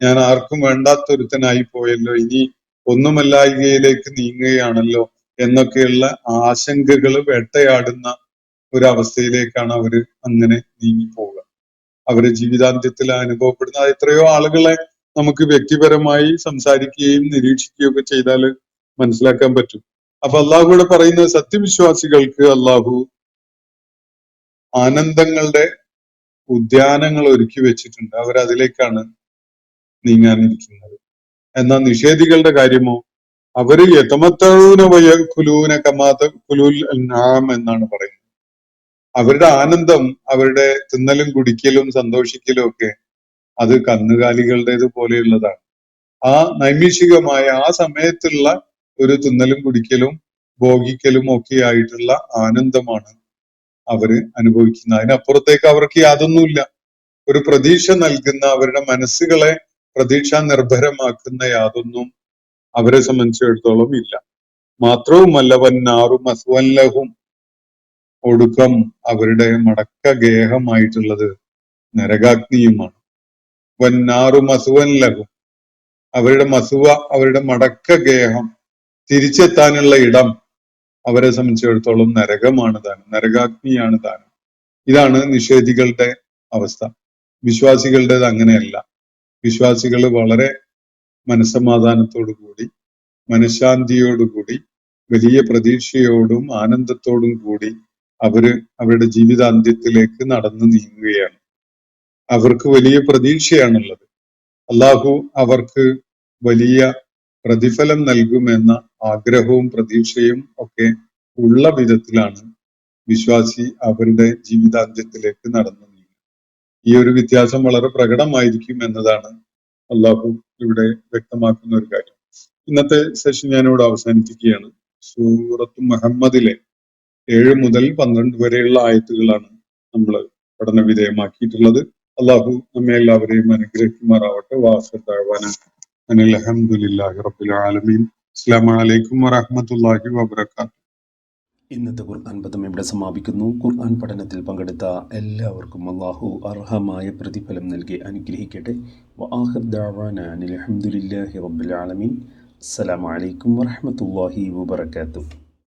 ഞാൻ ആർക്കും വേണ്ടാത്തൊരുത്തനായി പോയല്ലോ, ഇനി ഒന്നുമല്ലായികയിലേക്ക് നീങ്ങുകയാണല്ലോ എന്നൊക്കെയുള്ള ആശങ്കകൾ വേട്ടയാടുന്ന ഒരവസ്ഥയിലേക്കാണ് അവര് അങ്ങനെ നീങ്ങിപ്പോവുക. അവര് ജീവിതാന്ത്യത്തിൽ അനുഭവപ്പെടുന്ന എത്രയോ ആളുകളെ നമുക്ക് വ്യക്തിപരമായി സംസാരിക്കുകയും നിരീക്ഷിക്കുകയും ഒക്കെ ചെയ്താൽ മനസ്സിലാക്കാൻ പറ്റും. അപ്പൊ അള്ളാഹു ഇവിടെ പറയുന്നത്, സത്യവിശ്വാസികൾക്ക് അള്ളാഹു ആനന്ദങ്ങളുടെ ഉദ്യാനങ്ങൾ ഒരുക്കി വെച്ചിട്ടുണ്ട്. അവരതിലേക്കാണ് നീങ്ങാനിരിക്കുന്നത്. എന്നാൽ നിഷേധികളുടെ കാര്യമോ, അവര് യതമത്തഊന വയകുലൂന കമാത കുലുൽ അൻആം എന്നാണ് പറയുന്നത്. അവരുടെ ആനന്ദം, അവരുടെ തിന്നലും കുടിക്കലും സന്തോഷിക്കലും ഒക്കെ അത് കന്നുകാലികളുടേത് പോലെയുള്ളതാണ്. ആ നൈമിഷികമായ ആ സമയത്തുള്ള ഒരു തിന്നലും കുടിക്കലും ഭോഗിക്കലും ഒക്കെ ആയിട്ടുള്ള ആനന്ദമാണ് അവര് അനുഭവിക്കുന്നത്. അതിനപ്പുറത്തേക്ക് അവർക്ക് യാതൊന്നുമില്ല. ഒരു പ്രതീക്ഷ നൽകുന്ന, അവരുടെ മനസ്സുകളെ പ്രതീക്ഷാ നിർഭരമാക്കുന്ന യാതൊന്നും അവരെ സംബന്ധിച്ചിടത്തോളം ഇല്ല. മാത്രവുമല്ല, വന്നാറു മസ്വല്ലഹും, ഒടുക്കം അവരുടെ മടക്ക ഗേഹമായിട്ടുള്ളത് നരകാഗ്നിയുമാണ്. വന്നാറു മസുവല്ലഹും, അവരുടെ മസുവ, അവരുടെ മടക്ക ഗേഹം, തിരിച്ചെത്താനുള്ള ഇടം അവരെ സംബന്ധിച്ചിടത്തോളം നരകമാണ് താനും, നരകാഗ്നിയാണ് താനും. ഇതാണ് നിഷേധികളുടെ അവസ്ഥ. വിശ്വാസികളുടേത് അങ്ങനെയല്ല. വിശ്വാസികൾ വളരെ മനസ്സമാധാനത്തോടു കൂടി, മനഃശാന്തിയോടുകൂടി, വലിയ പ്രതീക്ഷയോടും ആനന്ദത്തോടും കൂടി അവരുടെ ജീവിതാന്ത്യത്തിലേക്ക് നടന്നു നീങ്ങുകയാണ്. അവർക്ക് വലിയ പ്രതീക്ഷയാണുള്ളത്. അള്ളാഹു അവർക്ക് വലിയ പ്രതിഫലം നൽകുമെന്ന ആഗ്രഹവും പ്രതീക്ഷയും ഒക്കെ ഉള്ള വിധത്തിലാണ് വിശ്വാസി അവരുടെ ജീവിതാന്ത്യത്തിലേക്ക് നടന്നു നീങ്ങുന്നത്. ഈ ഒരു വ്യത്യാസം വളരെ പ്രകടമായിരിക്കും എന്നതാണ് അള്ളാഹു ഇവിടെ വ്യക്തമാക്കുന്ന ഒരു കാര്യം. ഇന്നത്തെ സെഷൻ ഞാനിവിടെ അവസാനിപ്പിക്കുകയാണ്. സൂറത്ത് മുഹമ്മദിലെ 7 മുതൽ 12 വരെയുള്ള ആയത്തുകളാണ് നമ്മൾ പഠന വിധേയമാക്കിയിട്ടുള്ളത്. അള്ളാഹു നമ്മെ എല്ലാവരെയും അനുഗ്രഹിക്കുമാറാവട്ടെ. വാഖിർ ദഅ്വാന അനിൽ ഹംദുലില്ലാഹി റബ്ബിൽ ആലമീൻ. അസ്സലാമു അലൈക്കും വറഹ്മത്തുള്ളാഹി വബറകാതുഹു. ഇന്നത്തെ ഖുർആൻ പദം ഇവിടെ സമാപിക്കുന്നു. ഖുർആൻ പഠനത്തിൽ പങ്കെടുത്ത എല്ലാവർക്കും അള്ളാഹു അർഹമായ പ്രതിഫലം നൽകി അനുഗ്രഹിക്കട്ടെ. വആഖിർ ദഅ്വാന അനിൽ ഹംദുലില്ലാഹി റബ്ബിൽ ആലമീൻ. അസ്സലാമു അലൈക്കും വറഹ്മത്തുള്ളാഹി വബറകാതുഹു.